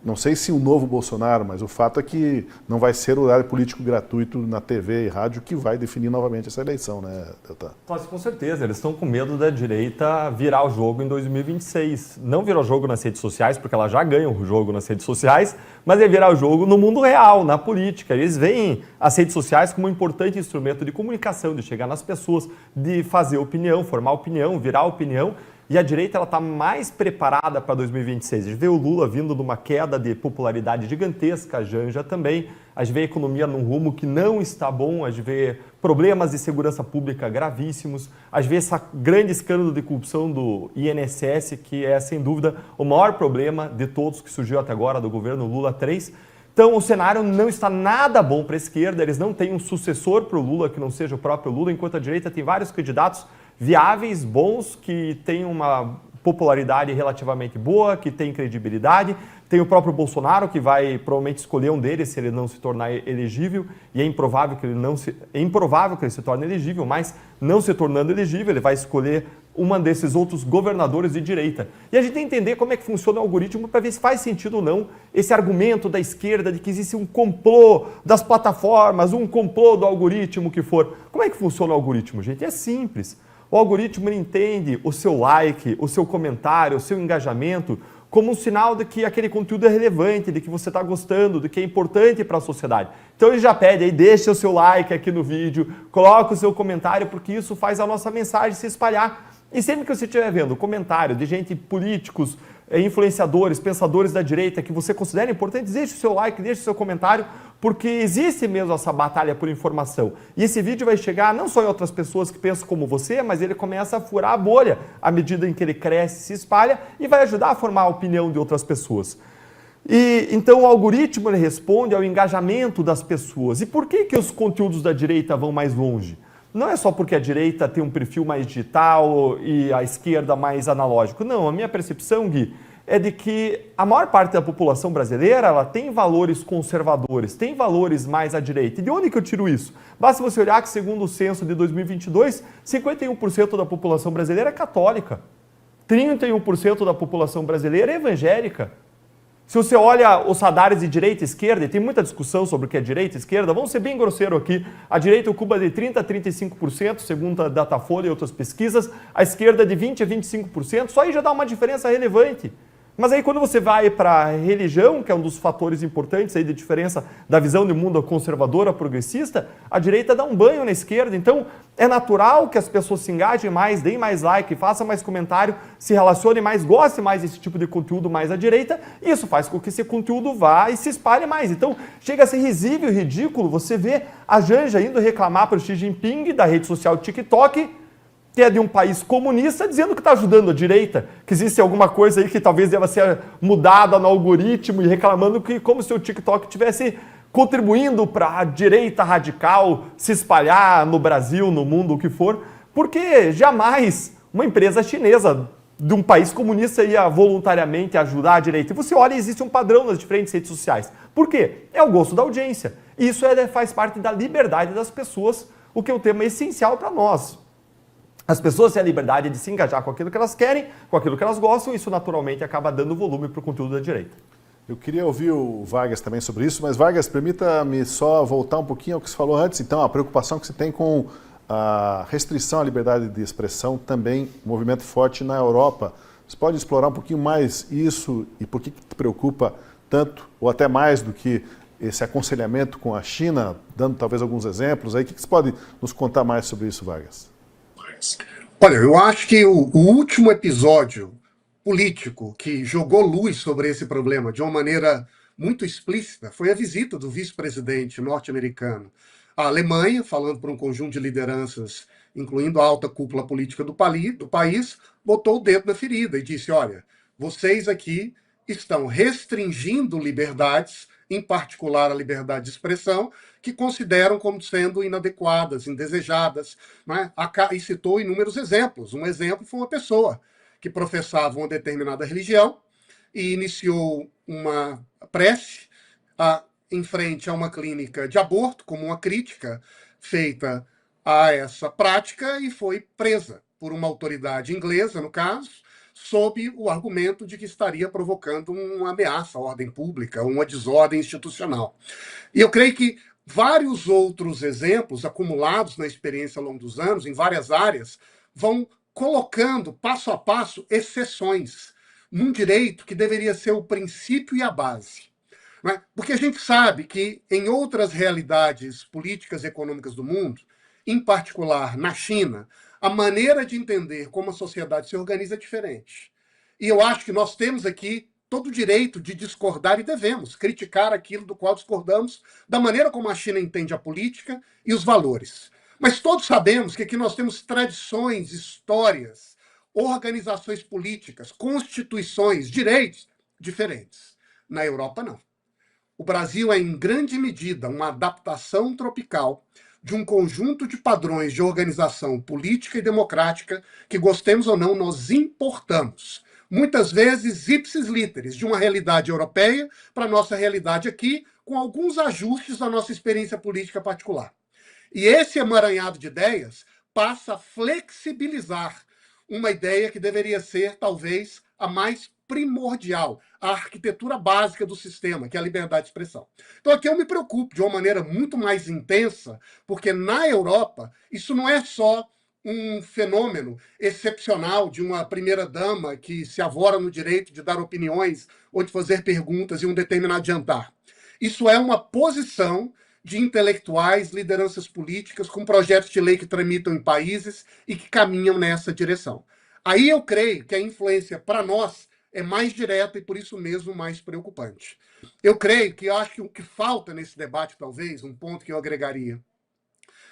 não sei se o novo Bolsonaro, mas o fato é que não vai ser o horário político gratuito na TV e rádio que vai definir novamente essa eleição, né, Deltan? Mas com certeza, eles estão com medo da direita virar o jogo em 2026. Não virar o jogo nas redes sociais, porque ela já ganha o jogo nas redes sociais, mas é virar o jogo no mundo real, na política. Eles veem as redes sociais como um importante instrumento de comunicação, de chegar nas pessoas, de fazer opinião, formar opinião, virar opinião. E a direita está mais preparada para 2026. A gente vê o Lula vindo de uma queda de popularidade gigantesca, a Janja também. A gente vê a economia num rumo que não está bom, a gente vê problemas de segurança pública gravíssimos, a gente vê esse grande escândalo de corrupção do INSS, que é, sem dúvida, o maior problema de todos que surgiu até agora do governo Lula III. Então, o cenário não está nada bom para a esquerda, eles não têm um sucessor para o Lula que não seja o próprio Lula, enquanto a direita tem vários candidatos viáveis, bons, que têm uma popularidade relativamente boa, que tem credibilidade. Tem o próprio Bolsonaro, que vai provavelmente escolher um deles se ele não se tornar elegível, e é improvável que ele se torne elegível, mas não se tornando elegível, ele vai escolher uma desses outros governadores de direita. E a gente tem que entender como é que funciona o algoritmo para ver se faz sentido ou não esse argumento da esquerda de que existe um complô das plataformas, um complô do algoritmo que for. Como é que funciona o algoritmo, gente? É simples. O algoritmo ele entende o seu like, o seu comentário, o seu engajamento como um sinal de que aquele conteúdo é relevante, de que você está gostando, de que é importante para a sociedade. Então ele já pede aí, deixa o seu like aqui no vídeo, coloca o seu comentário, porque isso faz a nossa mensagem se espalhar. E sempre que você estiver vendo comentário de gente, políticos, influenciadores, pensadores da direita que você considera importante, deixe o seu like, deixe o seu comentário, porque existe mesmo essa batalha por informação. E esse vídeo vai chegar não só em outras pessoas que pensam como você, mas ele começa a furar a bolha à medida em que ele cresce, se espalha e vai ajudar a formar a opinião de outras pessoas. E então o algoritmo ele responde ao engajamento das pessoas. E por que os conteúdos da direita vão mais longe? Não é só porque a direita tem um perfil mais digital e a esquerda mais analógico. Não, a minha percepção, Gui, é de que a maior parte da população brasileira ela tem valores conservadores, tem valores mais à direita. E de onde que eu tiro isso? Basta você olhar que, segundo o censo de 2022, 51% da população brasileira é católica, 31% da população brasileira é evangélica. Se você olha os radares de direita e esquerda, e tem muita discussão sobre o que é direita e esquerda, vamos ser bem grosseiro aqui, a direita ocupa de 30% a 35%, segundo a Datafolha e outras pesquisas, a esquerda de 20% a 25%, só aí já dá uma diferença relevante. Mas aí quando você vai para a religião, que é um dos fatores importantes aí de diferença da visão de mundo conservadora, progressista, a direita dá um banho na esquerda. Então é natural que as pessoas se engajem mais, deem mais like, façam mais comentário, se relacionem mais, gostem mais desse tipo de conteúdo mais à direita. E isso faz com que esse conteúdo vá e se espalhe mais. Então chega a ser risível e ridículo você ver a Janja indo reclamar para o Xi Jinping da rede social TikTok, que é de um país comunista, dizendo que está ajudando a direita, que existe alguma coisa aí que talvez deva ser mudada no algoritmo e reclamando que como se o TikTok estivesse contribuindo para a direita radical se espalhar no Brasil, no mundo, o que for, porque jamais uma empresa chinesa de um país comunista ia voluntariamente ajudar a direita. E você olha e existe um padrão nas diferentes redes sociais. Por quê? É o gosto da audiência. Isso faz parte da liberdade das pessoas, o que é um tema essencial para nós. As pessoas têm a liberdade de se engajar com aquilo que elas querem, com aquilo que elas gostam, e isso naturalmente acaba dando volume para o conteúdo da direita. Eu queria ouvir o Vargas também sobre isso, mas Vargas, permita-me só voltar um pouquinho ao que você falou antes. Então, a preocupação que você tem com a restrição à liberdade de expressão, também um movimento forte na Europa. Você pode explorar um pouquinho mais isso e por que te preocupa tanto, ou até mais do que esse aconselhamento com a China, dando talvez alguns exemplos aí? O que você pode nos contar mais sobre isso, Vargas? Olha, eu acho que o último episódio político que jogou luz sobre esse problema de uma maneira muito explícita foi a visita do vice-presidente norte-americano à Alemanha, falando por um conjunto de lideranças, incluindo a alta cúpula política do país, botou o dedo na ferida e disse, olha, vocês aqui estão restringindo liberdades, em particular a liberdade de expressão, que consideram como sendo inadequadas, indesejadas, né? E citou inúmeros exemplos. Um exemplo foi uma pessoa que professava uma determinada religião e iniciou uma prece em frente a uma clínica de aborto, como uma crítica feita a essa prática, e foi presa por uma autoridade inglesa, no caso, sob o argumento de que estaria provocando uma ameaça à ordem pública, uma desordem institucional. E eu creio que vários outros exemplos acumulados na experiência ao longo dos anos, em várias áreas, vão colocando, passo a passo, exceções num direito que deveria ser o princípio e a base. Né? Porque a gente sabe que em outras realidades políticas e econômicas do mundo, em particular na China, a maneira de entender como a sociedade se organiza é diferente. E eu acho que nós temos aqui todo o direito de discordar e devemos criticar aquilo do qual discordamos, da maneira como a China entende a política e os valores. Mas todos sabemos que aqui nós temos tradições, histórias, organizações políticas, constituições, direitos diferentes. Na Europa, não. O Brasil é, em grande medida, uma adaptação tropical de um conjunto de padrões de organização política e democrática que, gostemos ou não, nós importamos. Muitas vezes, ipsis literis, de uma realidade europeia para a nossa realidade aqui, com alguns ajustes da nossa experiência política particular. E esse emaranhado de ideias passa a flexibilizar uma ideia que deveria ser, talvez, a mais primordial, a arquitetura básica do sistema, que é a liberdade de expressão. Então aqui eu me preocupo de uma maneira muito mais intensa, porque na Europa isso não é só um fenômeno excepcional de uma primeira-dama que se avora no direito de dar opiniões ou de fazer perguntas em um determinado jantar. Isso é uma posição de intelectuais, lideranças políticas, com projetos de lei que tramitam em países e que caminham nessa direção. Aí eu creio que a influência para nós é mais direta e, por isso mesmo, mais preocupante. Eu creio que acho que o que falta nesse debate, talvez, um ponto que eu agregaria,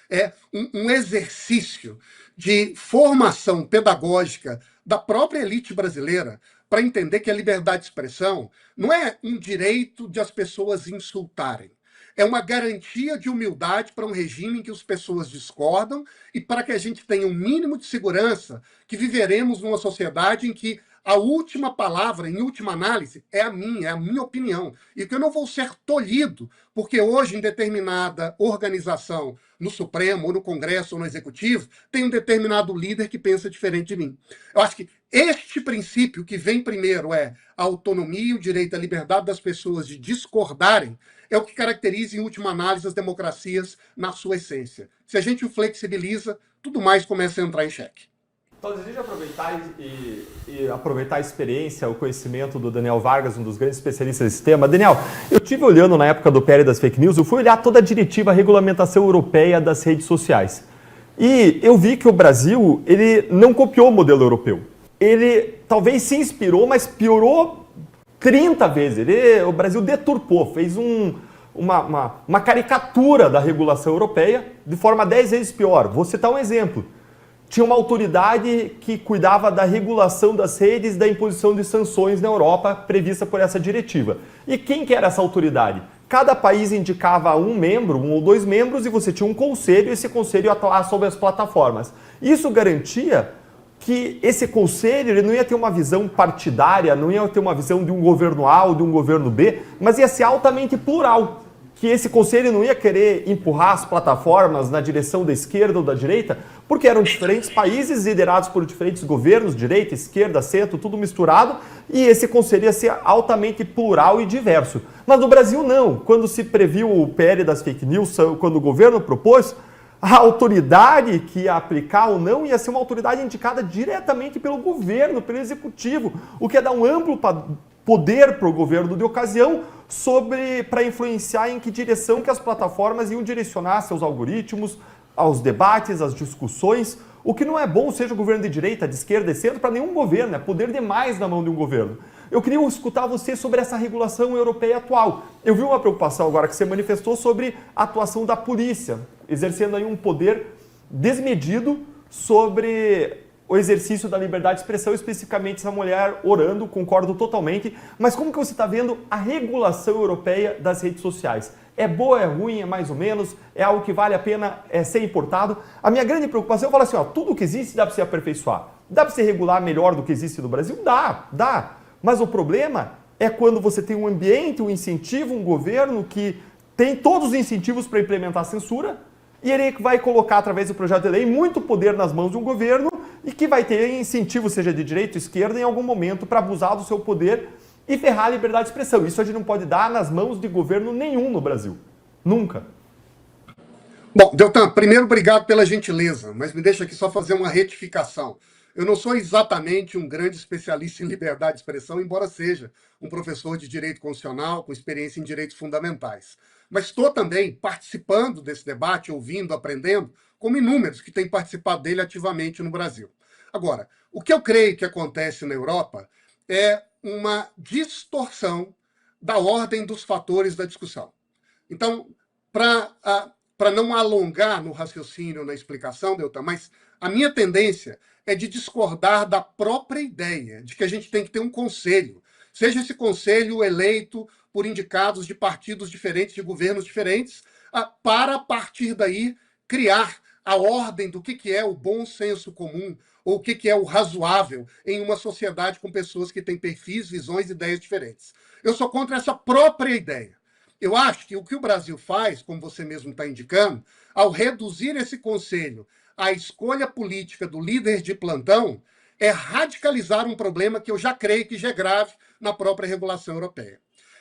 é um exercício de formação pedagógica da própria elite brasileira para entender que a liberdade de expressão não é um direito de as pessoas insultarem. É uma garantia de humildade para um regime em que as pessoas discordam e para que a gente tenha um mínimo de segurança que viveremos numa sociedade em que a última palavra, em última análise, é a minha opinião. E que eu não vou ser tolhido, porque hoje, em determinada organização, no Supremo, ou no Congresso, ou no Executivo, tem um determinado líder que pensa diferente de mim. Eu acho que este princípio que vem primeiro é a autonomia e o direito à liberdade das pessoas de discordarem, é o que caracteriza, em última análise, as democracias na sua essência. Se a gente o flexibiliza, tudo mais começa a entrar em xeque. Então, desejo aproveitar e aproveitar a experiência, o conhecimento do Daniel Vargas, um dos grandes especialistas desse tema. Daniel, eu estive olhando na época do PL das fake news, eu fui olhar toda a diretiva, a regulamentação europeia das redes sociais. E eu vi que o Brasil, ele não copiou o modelo europeu. Ele talvez se inspirou, mas piorou 30 vezes. O Brasil deturpou, fez uma caricatura da regulação europeia de forma 10 vezes pior. Vou citar um exemplo. Tinha uma autoridade que cuidava da regulação das redes, da imposição de sanções na Europa, prevista por essa diretiva. E quem que era essa autoridade? Cada país indicava um membro, um ou dois membros, e você tinha um conselho, e esse conselho ia atuar sobre as plataformas. Isso garantia que esse conselho ele não ia ter uma visão partidária, não ia ter uma visão de um governo A ou de um governo B, mas ia ser altamente plural. Que esse conselho não ia querer empurrar as plataformas na direção da esquerda ou da direita, porque eram diferentes países liderados por diferentes governos, direita, esquerda, centro, tudo misturado, e esse conselho ia ser altamente plural e diverso. Mas no Brasil não. Quando se previu o PL das fake news, quando o governo propôs, a autoridade que ia aplicar ou não ia ser uma autoridade indicada diretamente pelo governo, pelo executivo, o que ia dar um amplo poder para o governo de ocasião para influenciar em que direção que as plataformas iam direcionar seus algoritmos, aos debates, às discussões, o que não é bom, seja o governo de direita, de esquerda, de centro, para nenhum governo, é poder demais na mão de um governo. Eu queria escutar você sobre essa regulação europeia atual. Eu vi uma preocupação agora que você manifestou sobre a atuação da polícia, exercendo aí um poder desmedido sobre o exercício da liberdade de expressão, especificamente essa mulher orando, concordo totalmente. Mas como que você está vendo a regulação europeia das redes sociais? É boa, é ruim, é mais ou menos? É algo que vale a pena ser importado? A minha grande preocupação, eu falo assim, ó, tudo que existe dá para se aperfeiçoar. Dá para se regular melhor do que existe no Brasil? Dá. Mas o problema é quando você tem um ambiente, um incentivo, um governo que tem todos os incentivos para implementar a censura e ele vai colocar, através do projeto de lei, muito poder nas mãos de um governo e que vai ter incentivo, seja de direita ou esquerda, em algum momento para abusar do seu poder e ferrar a liberdade de expressão. Isso a gente não pode dar nas mãos de governo nenhum no Brasil. Nunca. Bom, Deltan, primeiro, obrigado pela gentileza, mas me deixa aqui só fazer uma retificação. Eu não sou exatamente um grande especialista em liberdade de expressão, embora seja um professor de direito constitucional com experiência em direitos fundamentais. Mas estou também participando desse debate, ouvindo, aprendendo, como inúmeros que têm participado dele ativamente no Brasil. Agora, o que eu creio que acontece na Europa é uma distorção da ordem dos fatores da discussão. Então, para não alongar no raciocínio, na explicação, Deltan, mas a minha tendência é de discordar da própria ideia de que a gente tem que ter um conselho, seja esse conselho eleito por indicados de partidos diferentes, de governos diferentes, para, a partir daí, criar a ordem do que é o bom senso comum, ou o que é o razoável em uma sociedade com pessoas que têm perfis, visões, ideias diferentes. Eu sou contra essa própria ideia. Eu acho que o que o Brasil faz, como você mesmo está indicando, ao reduzir esse conselho à escolha política do líder de plantão, é radicalizar um problema que eu já creio que já é grave na própria regulação europeia.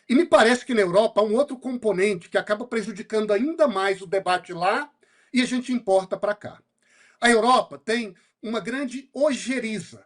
E me parece que na Europa há um outro componente que acaba prejudicando ainda mais o debate lá e a gente importa para cá. A Europa tem uma grande ojeriza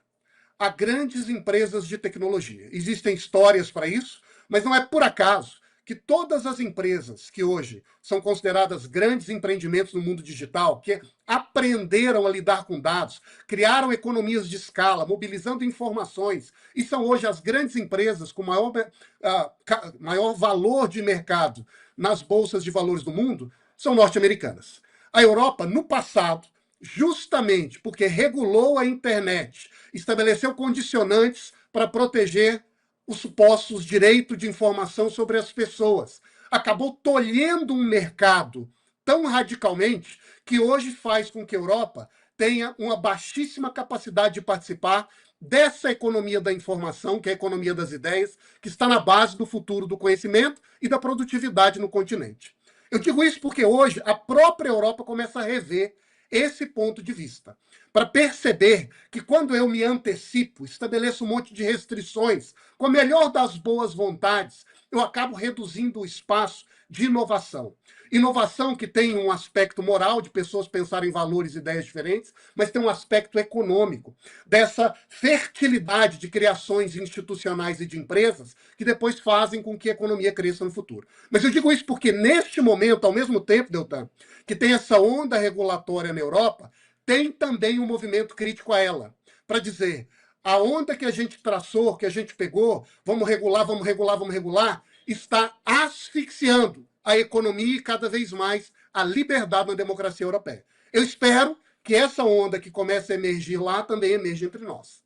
a grandes empresas de tecnologia. Existem histórias para isso, mas não é por acaso que todas as empresas que hoje são consideradas grandes empreendimentos no mundo digital, que aprenderam a lidar com dados, criaram economias de escala, mobilizando informações, e são hoje as grandes empresas com maior valor de mercado nas bolsas de valores do mundo, são norte-americanas. A Europa, no passado, justamente porque regulou a internet, estabeleceu condicionantes para proteger os supostos direitos de informação sobre as pessoas, acabou tolhendo um mercado tão radicalmente que hoje faz com que a Europa tenha uma baixíssima capacidade de participar dessa economia da informação, que é a economia das ideias, que está na base do futuro do conhecimento e da produtividade no continente. Eu digo isso porque hoje a própria Europa começa a rever esse ponto de vista, para perceber que quando eu me antecipo, estabeleço um monte de restrições, com a melhor das boas vontades, eu acabo reduzindo o espaço de inovação. Inovação que tem um aspecto moral, de pessoas pensarem em valores e ideias diferentes, mas tem um aspecto econômico, dessa fertilidade de criações institucionais e de empresas que depois fazem com que a economia cresça no futuro. Mas eu digo isso porque, neste momento, ao mesmo tempo, Deltan, que tem essa onda regulatória na Europa, tem também um movimento crítico a ela, para dizer, a onda que a gente traçou, que a gente pegou, vamos regular, está asfixiando a economia e cada vez mais a liberdade na democracia europeia. Eu espero que essa onda que começa a emergir lá também emerja entre nós.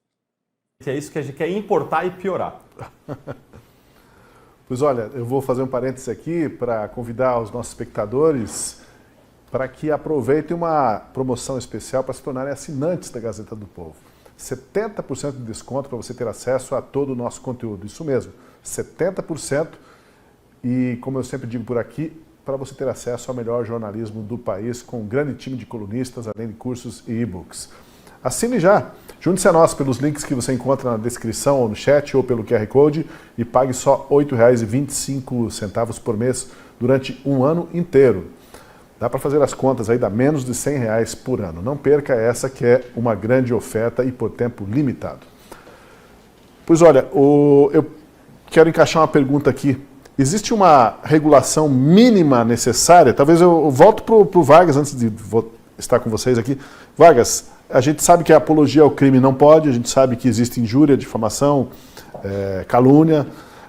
É isso que a gente quer importar e piorar. Pois olha, eu vou fazer um parênteses aqui para convidar os nossos espectadores para que aproveitem uma promoção especial para se tornarem assinantes da Gazeta do Povo. 70% de desconto para você ter acesso a todo o nosso conteúdo. Isso mesmo, 70%. E, como eu sempre digo por aqui, para você ter acesso ao melhor jornalismo do país, com um grande time de colunistas, além de cursos e e-books. Assine já, junte-se a nós pelos links que você encontra na descrição ou no chat ou pelo QR Code e pague só R$ 8,25 por mês durante um ano inteiro. Dá para fazer as contas aí, dá menos de R$ 100 por ano. Não perca essa, que é uma grande oferta e por tempo limitado. Pois olha, eu quero encaixar uma pergunta aqui. Existe uma regulação mínima necessária? Talvez eu volto para o Vargas antes de estar com vocês aqui. Vargas, a gente sabe que a apologia ao crime não pode, a gente sabe que existe injúria, difamação, calúnia,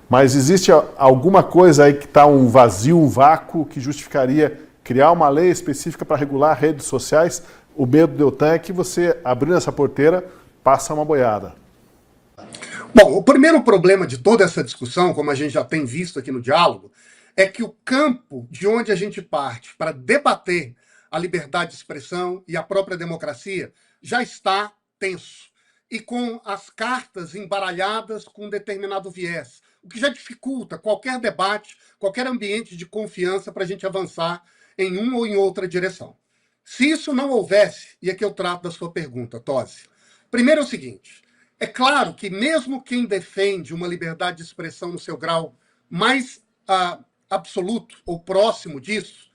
mas existe alguma coisa aí que está um vazio, um vácuo que justificaria criar uma lei específica para regular redes sociais? O medo do Deltan é que você, abrindo essa porteira, passa uma boiada. Bom, o primeiro problema de toda essa discussão, como a gente já tem visto aqui no diálogo, é que o campo de onde a gente parte para debater a liberdade de expressão e a própria democracia já está tenso e com as cartas embaralhadas com um determinado viés, o que já dificulta qualquer debate, qualquer ambiente de confiança para a gente avançar em uma ou em outra direção. Se isso não houvesse, e aqui eu trato da sua pergunta, Tosi, primeiro é o seguinte: é claro que mesmo quem defende uma liberdade de expressão no seu grau mais absoluto ou próximo disso,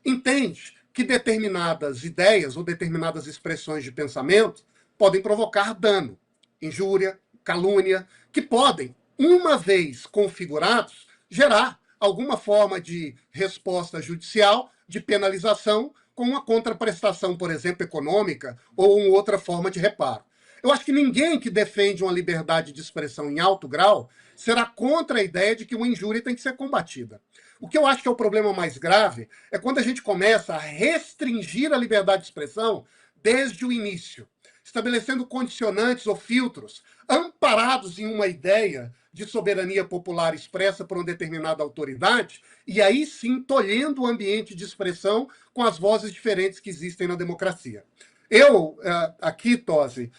entende que determinadas ideias ou determinadas expressões de pensamento podem provocar dano, injúria, calúnia, que podem, uma vez configurados, gerar alguma forma de resposta judicial, de penalização, com uma contraprestação, por exemplo, econômica ou uma outra forma de reparo. Eu acho que ninguém que defende uma liberdade de expressão em alto grau será contra a ideia de que uma injúria tem que ser combatida. O que eu acho que é o problema mais grave é quando a gente começa a restringir a liberdade de expressão desde o início, estabelecendo condicionantes ou filtros amparados em uma ideia de soberania popular expressa por uma determinada autoridade, e aí sim tolhendo o ambiente de expressão com as vozes diferentes que existem na democracia. Eu, aqui, Tosi,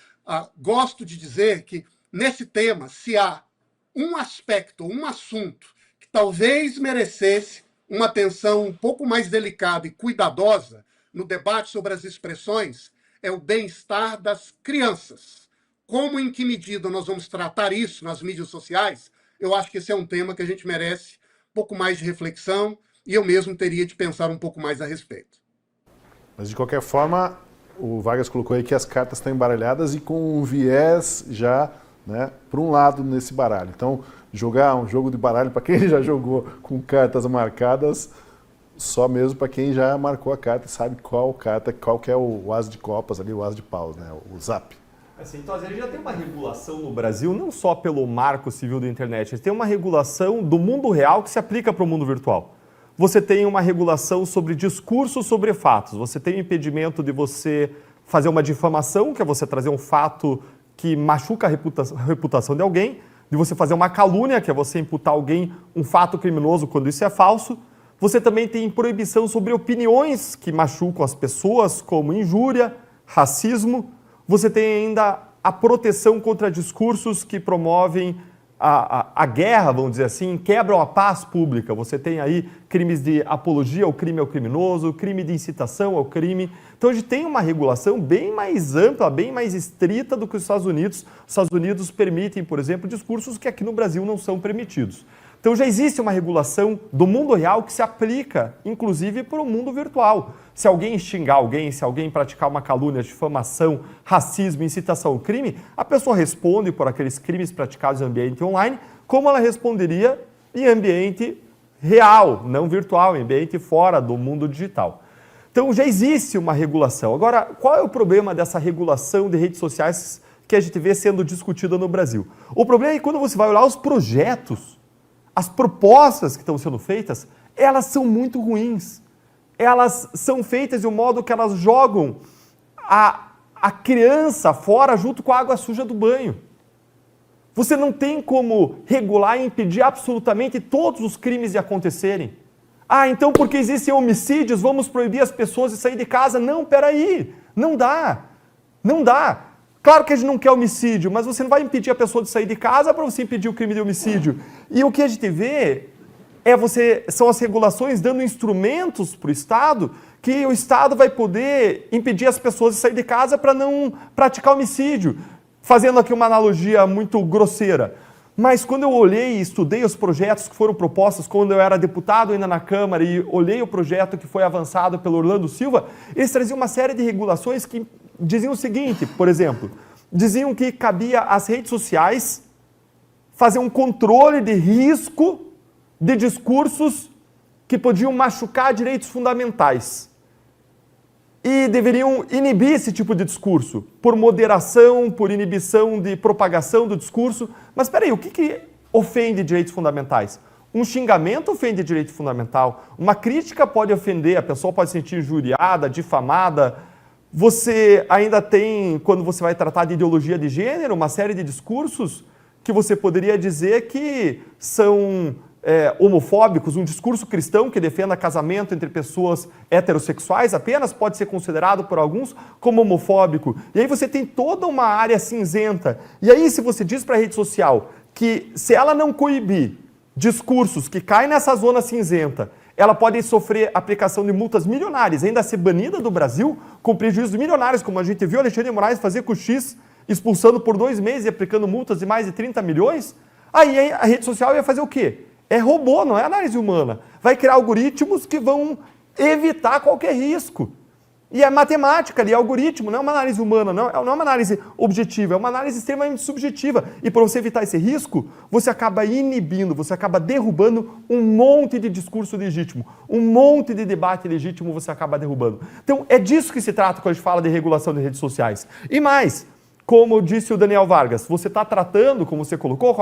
gosto de dizer que, nesse tema, se há um aspecto, um assunto que talvez merecesse uma atenção um pouco mais delicada e cuidadosa no debate sobre as expressões, é o bem-estar das crianças. Como e em que medida nós vamos tratar isso nas mídias sociais, eu acho que esse é um tema que a gente merece um pouco mais de reflexão e eu mesmo teria de pensar um pouco mais a respeito. Mas, de qualquer forma, o Vargas colocou aí que as cartas estão embaralhadas e com um viés já, né, para um lado nesse baralho. Então, jogar um jogo de baralho, para quem já jogou com cartas marcadas, só mesmo para quem já marcou a carta e sabe qual carta, qual que é o as de copas ali, o as de paus, né, o zap. Assim, então, a gente já tem uma regulação no Brasil, não só pelo marco civil da internet, a gente tem uma regulação do mundo real que se aplica para o mundo virtual. Você tem uma regulação sobre discursos sobre fatos, você tem o impedimento de você fazer uma difamação, que é você trazer um fato que machuca a reputação de alguém, de você fazer uma calúnia, que é você imputar a alguém um fato criminoso quando isso é falso. Você também tem proibição sobre opiniões que machucam as pessoas, como injúria, racismo. Você tem ainda a proteção contra discursos que promovem a guerra, vamos dizer assim, quebram a paz pública. Você tem aí crimes de apologia ao crime ao criminoso, crime de incitação ao crime. Então a gente tem uma regulação bem mais ampla, bem mais estrita do que os Estados Unidos. Os Estados Unidos permitem, por exemplo, discursos que aqui no Brasil não são permitidos. Então já existe uma regulação do mundo real que se aplica, inclusive, para o mundo virtual. Se alguém xingar alguém, se alguém praticar uma calúnia, difamação, racismo, incitação ao crime, a pessoa responde por aqueles crimes praticados em ambiente online, como ela responderia em ambiente real, não virtual, em ambiente fora do mundo digital. Então já existe uma regulação. Agora, qual é o problema dessa regulação de redes sociais que a gente vê sendo discutida no Brasil? O problema é que quando você vai olhar os projetos, as propostas que estão sendo feitas, elas são muito ruins. Elas são feitas de um modo que elas jogam a criança fora junto com a água suja do banho. Você não tem como regular e impedir absolutamente todos os crimes de acontecerem. Ah, então porque existem homicídios, vamos proibir as pessoas de sair de casa? Não, peraí, não dá. Não dá. Claro que a gente não quer homicídio, mas você não vai impedir a pessoa de sair de casa para você impedir o crime de homicídio. E o que a gente vê são as regulações dando instrumentos para o Estado, que o Estado vai poder impedir as pessoas de sair de casa para não praticar homicídio. Fazendo aqui uma analogia muito grosseira. Mas quando eu olhei e estudei os projetos que foram propostos, quando eu era deputado ainda na Câmara e olhei o projeto que foi avançado pelo Orlando Silva, eles traziam uma série de regulações que diziam o seguinte, por exemplo, diziam que cabia às redes sociais fazer um controle de risco de discursos que podiam machucar direitos fundamentais. E deveriam inibir esse tipo de discurso, por moderação, por inibição de propagação do discurso. Mas espera aí, o que ofende direitos fundamentais? Um xingamento ofende direito fundamental, uma crítica pode ofender, a pessoa pode se sentir injuriada, difamada. Você ainda tem, quando você vai tratar de ideologia de gênero, uma série de discursos que você poderia dizer que são homofóbicos, um discurso cristão que defenda casamento entre pessoas heterossexuais apenas pode ser considerado por alguns como homofóbico. E aí você tem toda uma área cinzenta. E aí se você diz para a rede social que se ela não coibir discursos que caem nessa zona cinzenta, ela pode sofrer aplicação de multas milionárias, ainda ser banida do Brasil com prejuízos milionários, como a gente viu Alexandre de Moraes fazer com o X, expulsando por 2 meses e aplicando multas de mais de 30 milhões, aí a rede social ia fazer o quê? É robô, não é análise humana. Vai criar algoritmos que vão evitar qualquer risco. E é matemática ali, é algoritmo, não é uma análise humana, não é uma análise objetiva, é uma análise extremamente subjetiva. E para você evitar esse risco, você acaba inibindo, você acaba derrubando um monte de discurso legítimo, um monte de debate legítimo você acaba derrubando. Então é disso que se trata quando a gente fala de regulação de redes sociais. E mais, como disse o Daniel Vargas, você está tratando, como você colocou,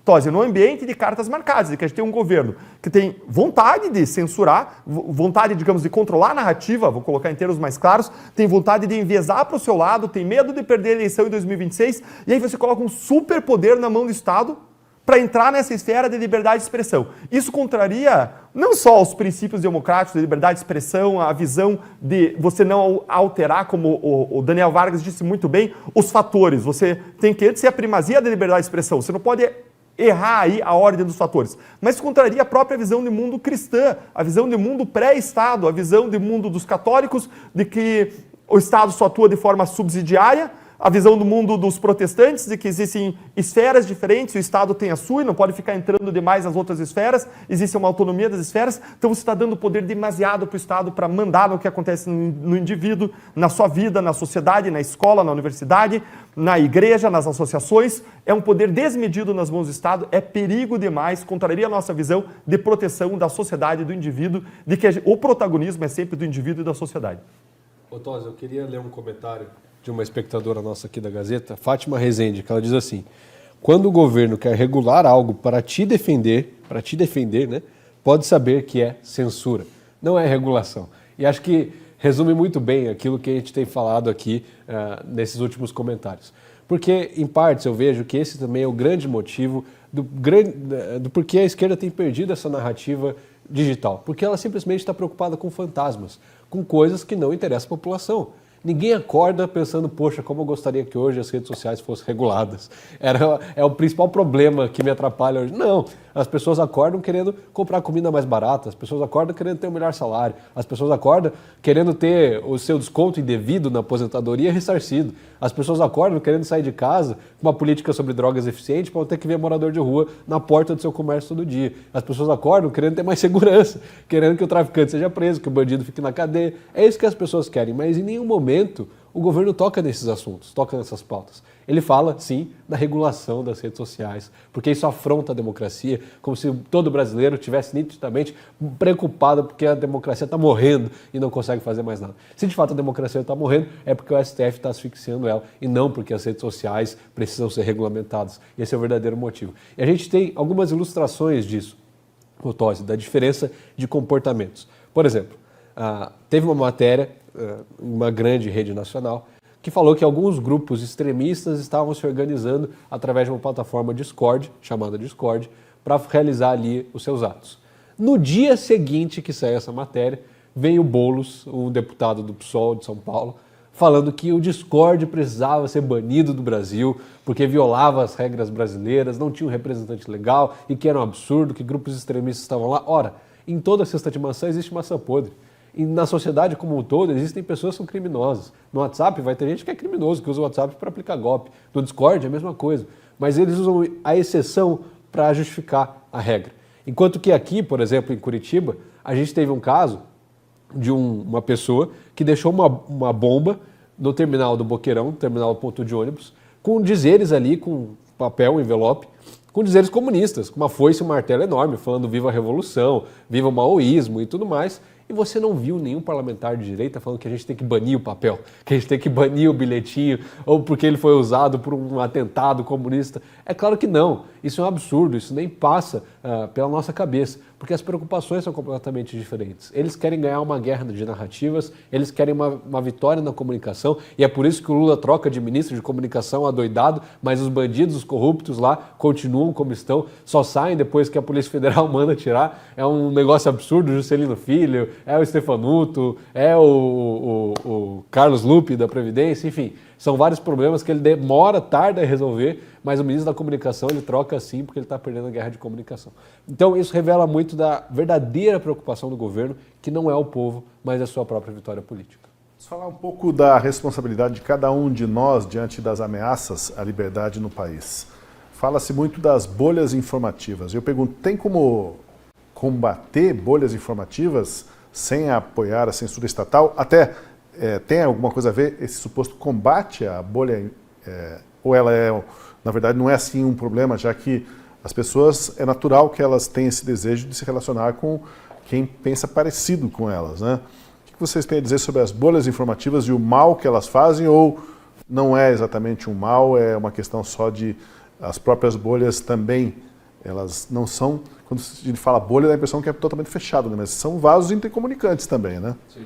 Tosi, no ambiente de cartas marcadas, de que a gente tem um governo que tem vontade de censurar, vontade, digamos, de controlar a narrativa, vou colocar em termos mais claros, tem vontade de enviesar para o seu lado, tem medo de perder a eleição em 2026, e aí você coloca um superpoder na mão do Estado para entrar nessa esfera de liberdade de expressão. Isso contraria não só os princípios democráticos de liberdade de expressão, a visão de você não alterar, como o Daniel Vargas disse muito bem, os fatores. Você tem que ser a primazia da liberdade de expressão. Você não pode errar aí a ordem dos fatores. Mas isso contraria a própria visão de mundo cristã, a visão de mundo pré-Estado, a visão de mundo dos católicos, de que o Estado só atua de forma subsidiária, a visão do mundo dos protestantes, de que existem esferas diferentes, o Estado tem a sua e não pode ficar entrando demais nas outras esferas, existe uma autonomia das esferas, então você está dando poder demasiado para o Estado para mandar no que acontece no indivíduo, na sua vida, na sociedade, na escola, na universidade, na igreja, nas associações. É um poder desmedido nas mãos do Estado, é perigo demais, contraria a nossa visão de proteção da sociedade e do indivíduo, de que o protagonismo é sempre do indivíduo e da sociedade. Ô Tosi, eu queria ler um comentário de uma espectadora nossa aqui da Gazeta, Fátima Rezende, que ela diz assim: quando o governo quer regular algo para te defender, né, pode saber que é censura, não é regulação. E acho que resume muito bem aquilo que a gente tem falado aqui nesses últimos comentários. Porque, em partes, eu vejo que esse também é o grande motivo do porquê a esquerda tem perdido essa narrativa digital. Porque ela simplesmente está preocupada com fantasmas, com coisas que não interessam a população. Ninguém acorda pensando, poxa, como eu gostaria que hoje as redes sociais fossem reguladas. É o principal problema que me atrapalha hoje. Não, as pessoas acordam querendo comprar comida mais barata, as pessoas acordam querendo ter um melhor salário, as pessoas acordam querendo ter o seu desconto indevido na aposentadoria ressarcido, as pessoas acordam querendo sair de casa com uma política sobre drogas eficiente para não ter que ver morador de rua na porta do seu comércio todo dia. As pessoas acordam querendo ter mais segurança, querendo que o traficante seja preso, que o bandido fique na cadeia. É isso que as pessoas querem, mas em nenhum momento o governo toca nesses assuntos, toca nessas pautas. Ele fala, sim, da regulação das redes sociais, porque isso afronta a democracia, como se todo brasileiro tivesse nitidamente preocupado porque a democracia está morrendo e não consegue fazer mais nada. Se de fato a democracia está morrendo, é porque o STF está asfixiando ela e não porque as redes sociais precisam ser regulamentadas. Esse é o verdadeiro motivo. E a gente tem algumas ilustrações disso, Tosi, da diferença de comportamentos. Por exemplo, teve uma matéria em uma grande rede nacional que falou que alguns grupos extremistas estavam se organizando através de uma plataforma Discord, chamada Discord, para realizar ali os seus atos. No dia seguinte que saiu essa matéria, veio o Boulos, um deputado do PSOL de São Paulo, falando que o Discord precisava ser banido do Brasil porque violava as regras brasileiras, não tinha um representante legal e que era um absurdo, que grupos extremistas estavam lá. Ora, em toda cesta de maçã existe maçã podre. E na sociedade como um todo existem pessoas que são criminosas. No WhatsApp vai ter gente que é criminoso, que usa o WhatsApp para aplicar golpe. No Discord é a mesma coisa. Mas eles usam a exceção para justificar a regra. Enquanto que aqui, por exemplo, em Curitiba, a gente teve um caso de uma pessoa que deixou uma bomba no terminal do Boqueirão, terminal do ponto de ônibus, com dizeres ali, com papel, envelope, com dizeres comunistas, com uma foice e um martelo enorme, falando viva a revolução, viva o maoísmo e tudo mais. E você não viu nenhum parlamentar de direita falando que a gente tem que banir o papel, que a gente tem que banir o bilhetinho, ou porque ele foi usado por um atentado comunista. É claro que não. Isso é um absurdo, isso nem passa pela nossa cabeça, porque as preocupações são completamente diferentes. Eles querem ganhar uma guerra de narrativas, eles querem uma vitória na comunicação, e é por isso que o Lula troca de ministro de comunicação adoidado, mas os bandidos, os corruptos lá, continuam como estão, só saem depois que a Polícia Federal manda tirar. É um negócio absurdo, o Juscelino Filho, é o Stefanuto, é o Carlos Lupe da Previdência, enfim, são vários problemas que ele demora, tarda a resolver, mas o ministro da comunicação ele troca assim porque ele está perdendo a guerra de comunicação. Então isso revela muito da verdadeira preocupação do governo, que não é o povo, mas a sua própria vitória política. Vamos falar um pouco da responsabilidade de cada um de nós diante das ameaças à liberdade no país. Fala-se muito das bolhas informativas. Eu pergunto, tem como combater bolhas informativas sem apoiar a censura estatal? Até tem alguma coisa a ver esse suposto combate à bolha? Ou ela na verdade, não é assim um problema, já que as pessoas, é natural que elas tenham esse desejo de se relacionar com quem pensa parecido com elas, né? O que vocês têm a dizer sobre as bolhas informativas e o mal que elas fazem, ou não é exatamente um mal, é uma questão só de as próprias bolhas também, elas não são, quando a gente fala bolha, dá a impressão que é totalmente fechado, né? Mas são vasos intercomunicantes também, né? Sim.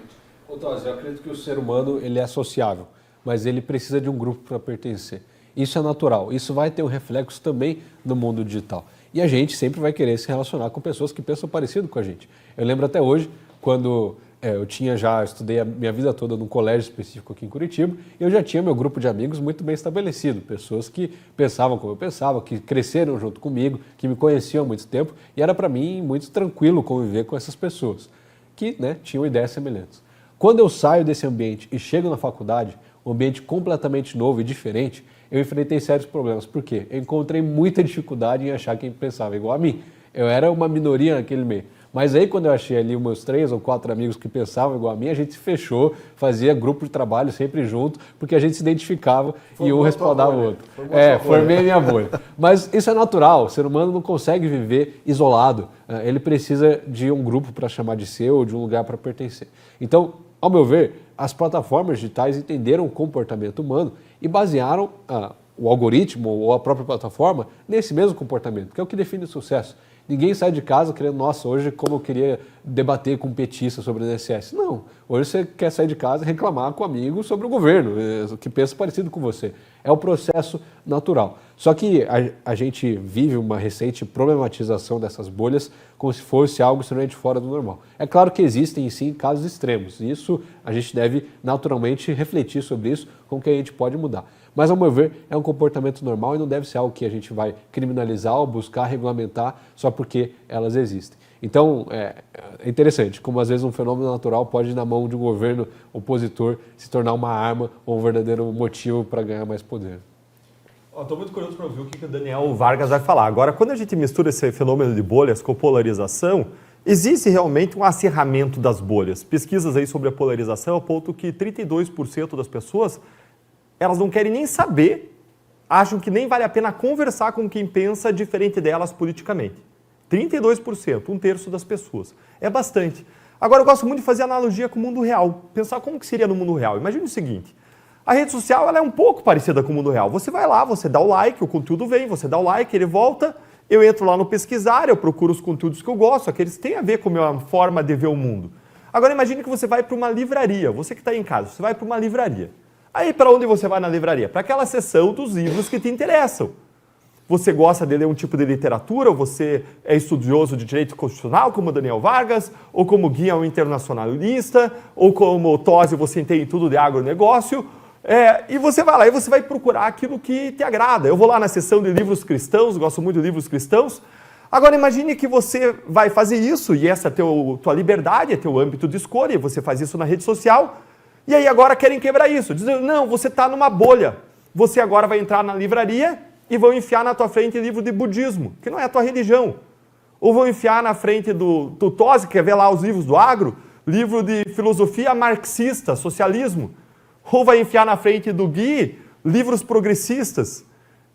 Eu acredito que o ser humano ele é sociável, mas ele precisa de um grupo para pertencer. Isso é natural, isso vai ter um reflexo também no mundo digital. E a gente sempre vai querer se relacionar com pessoas que pensam parecido com a gente. Eu lembro até hoje, quando eu estudei a minha vida toda num colégio específico aqui em Curitiba, e eu já tinha meu grupo de amigos muito bem estabelecido, pessoas que pensavam como eu pensava, que cresceram junto comigo, que me conheciam há muito tempo, e era para mim muito tranquilo conviver com essas pessoas, que tinham ideias semelhantes. Quando eu saio desse ambiente e chego na faculdade, um ambiente completamente novo e diferente, eu enfrentei sérios problemas. Por quê? Eu encontrei muita dificuldade em achar quem pensava igual a mim. Eu era uma minoria naquele meio. Mas aí quando eu achei ali os meus 3 ou 4 amigos que pensavam igual a mim, a gente se fechou, fazia grupo de trabalho sempre junto, porque a gente se identificava e um respaldava o outro. Formei a minha bolha. Mas isso é natural, o ser humano não consegue viver isolado. Ele precisa de um grupo para chamar de seu ou de um lugar para pertencer. Então, ao meu ver, as plataformas digitais entenderam o comportamento humano e basearam o algoritmo ou a própria plataforma nesse mesmo comportamento, que é o que define o sucesso. Ninguém sai de casa querendo, nossa, hoje como eu queria debater com um petista sobre o INSS. Não, hoje você quer sair de casa e reclamar com um amigo sobre o governo, que pensa parecido com você. É o processo natural. Só que a gente vive uma recente problematização dessas bolhas como se fosse algo extremamente fora do normal. É claro que existem, sim, casos extremos. E isso a gente deve naturalmente refletir sobre isso, como que a gente pode mudar. Mas, ao meu ver, é um comportamento normal e não deve ser algo que a gente vai criminalizar ou buscar regulamentar só porque elas existem. Então, é interessante como, às vezes, um fenômeno natural pode, na mão de um governo opositor, se tornar uma arma ou um verdadeiro motivo para ganhar mais poder. Estou muito curioso para ouvir o que o Daniel Vargas vai falar. Agora, quando a gente mistura esse fenômeno de bolhas com polarização, existe realmente um acirramento das bolhas. Pesquisas aí sobre a polarização apontam que 32% das pessoas elas não querem nem saber, acham que nem vale a pena conversar com quem pensa diferente delas politicamente. 32%, 1/3 das pessoas. É bastante. Agora, eu gosto muito de fazer analogia com o mundo real. Pensar como que seria no mundo real. Imagine o seguinte, a rede social ela é um pouco parecida com o mundo real. Você vai lá, você dá o like, o conteúdo vem, você dá o like, ele volta, eu entro lá no pesquisar, eu procuro os conteúdos que eu gosto, aqueles que têm a ver com a minha forma de ver o mundo. Agora, imagine que você vai para uma livraria, você que está aí em casa, você vai para uma livraria. Aí, para onde você vai na livraria? Para aquela seção dos livros que te interessam. você gosta de ler um tipo de literatura, ou você é estudioso de direito constitucional, como Daniel Vargas, ou como Gui é um internacionalista, ou como Tosi você entende tudo de agronegócio, e você vai lá e você vai procurar aquilo que te agrada. Eu vou lá na seção de livros cristãos, gosto muito de livros cristãos. Agora imagine que você vai fazer isso, e essa é tua liberdade, é teu âmbito de escolha, você faz isso na rede social, e aí agora querem quebrar isso, dizendo, não, você está numa bolha, você agora vai entrar na livraria e vão enfiar na tua frente livro de budismo, que não é a tua religião. Ou vão enfiar na frente do Tosi, que quer ver lá os livros do agro, livro de filosofia marxista, socialismo. Ou vai enfiar na frente do Gui livros progressistas,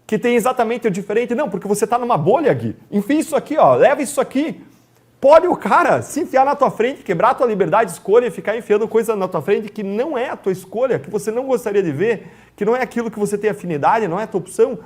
que tem exatamente o diferente. Não, porque você está numa bolha, Gui. Enfim, isso aqui, ó, leva isso aqui. Pode o cara se enfiar na tua frente, quebrar a tua liberdade de escolha e ficar enfiando coisa na tua frente que não é a tua escolha, que você não gostaria de ver, que não é aquilo que você tem afinidade, não é a tua opção.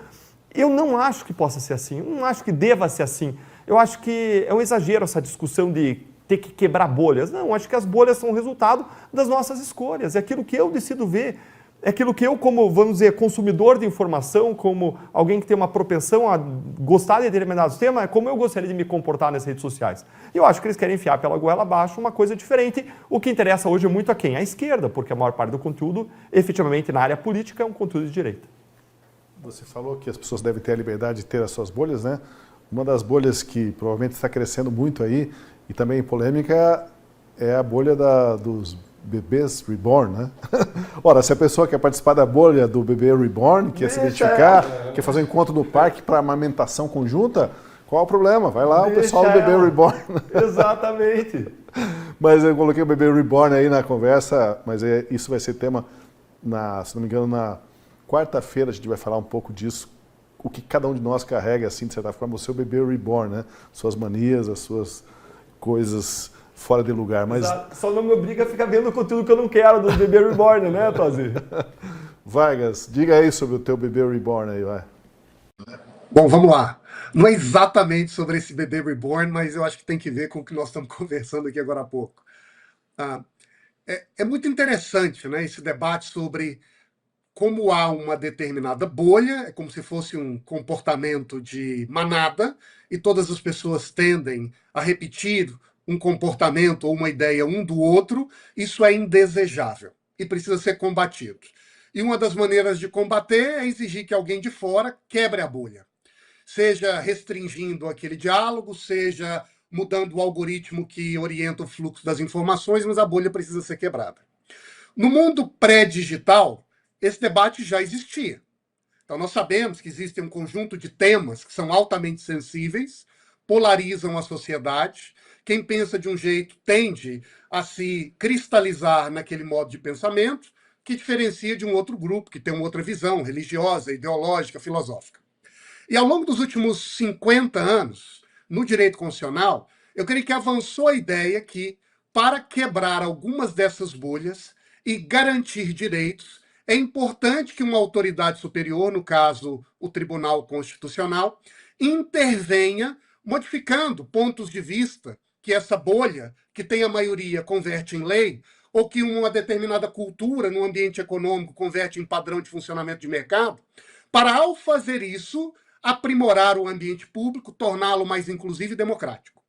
Eu não acho que possa ser assim, eu não acho que deva ser assim. Eu acho que é um exagero essa discussão de ter que quebrar bolhas. Não, eu acho que as bolhas são o resultado das nossas escolhas. É aquilo que eu decido ver, é aquilo que eu, como, vamos dizer, consumidor de informação, como alguém que tem uma propensão a gostar de determinados temas, é como eu gostaria de me comportar nas redes sociais. E eu acho que eles querem enfiar pela goela abaixo uma coisa diferente. O que interessa hoje muito a quem? A esquerda, porque a maior parte do conteúdo, efetivamente, na área política, é um conteúdo de direita. Você falou que as pessoas devem ter a liberdade de ter as suas bolhas, né? Uma das bolhas que provavelmente está crescendo muito aí, e também polêmica, é a bolha dos bebês reborn, né? Ora, se a pessoa quer participar da bolha do bebê reborn, quer se identificar, quer fazer um encontro no parque para amamentação conjunta, qual é o problema? Vai lá, o pessoal do bebê reborn. Exatamente. Mas eu coloquei o bebê reborn aí na conversa, mas isso vai ser tema, se não me engano, na quarta-feira a gente vai falar um pouco disso, o que cada um de nós carrega, assim, de certa forma, o seu bebê reborn, né? Suas manias, as suas coisas fora de lugar. Mas... Só não me obriga a ficar vendo o conteúdo que eu não quero do bebê reborn, né, Tosi? Vargas, diga aí sobre o teu bebê reborn aí, vai. Bom, vamos lá. Não é exatamente sobre esse bebê reborn, mas eu acho que tem que ver com o que nós estamos conversando aqui agora há pouco. É muito interessante, né, esse debate sobre como há uma determinada bolha, é como se fosse um comportamento de manada, e todas as pessoas tendem a repetir um comportamento ou uma ideia um do outro. Isso é indesejável e precisa ser combatido. E uma das maneiras de combater é exigir que alguém de fora quebre a bolha. Seja restringindo aquele diálogo, seja mudando o algoritmo que orienta o fluxo das informações, mas a bolha precisa ser quebrada. No mundo pré-digital, esse debate já existia. Então, nós sabemos que existem um conjunto de temas que são altamente sensíveis, polarizam a sociedade. Quem pensa de um jeito tende a se cristalizar naquele modo de pensamento que diferencia de um outro grupo, que tem uma outra visão religiosa, ideológica, filosófica. E ao longo dos últimos 50 anos, no direito constitucional, eu creio que avançou a ideia que, para quebrar algumas dessas bolhas e garantir direitos, é importante que uma autoridade superior, no caso o Tribunal Constitucional, intervenha modificando pontos de vista que essa bolha, que tem a maioria, converte em lei, ou que uma determinada cultura no ambiente econômico converte em padrão de funcionamento de mercado, para, ao fazer isso, aprimorar o ambiente público, torná-lo mais inclusivo e democrático.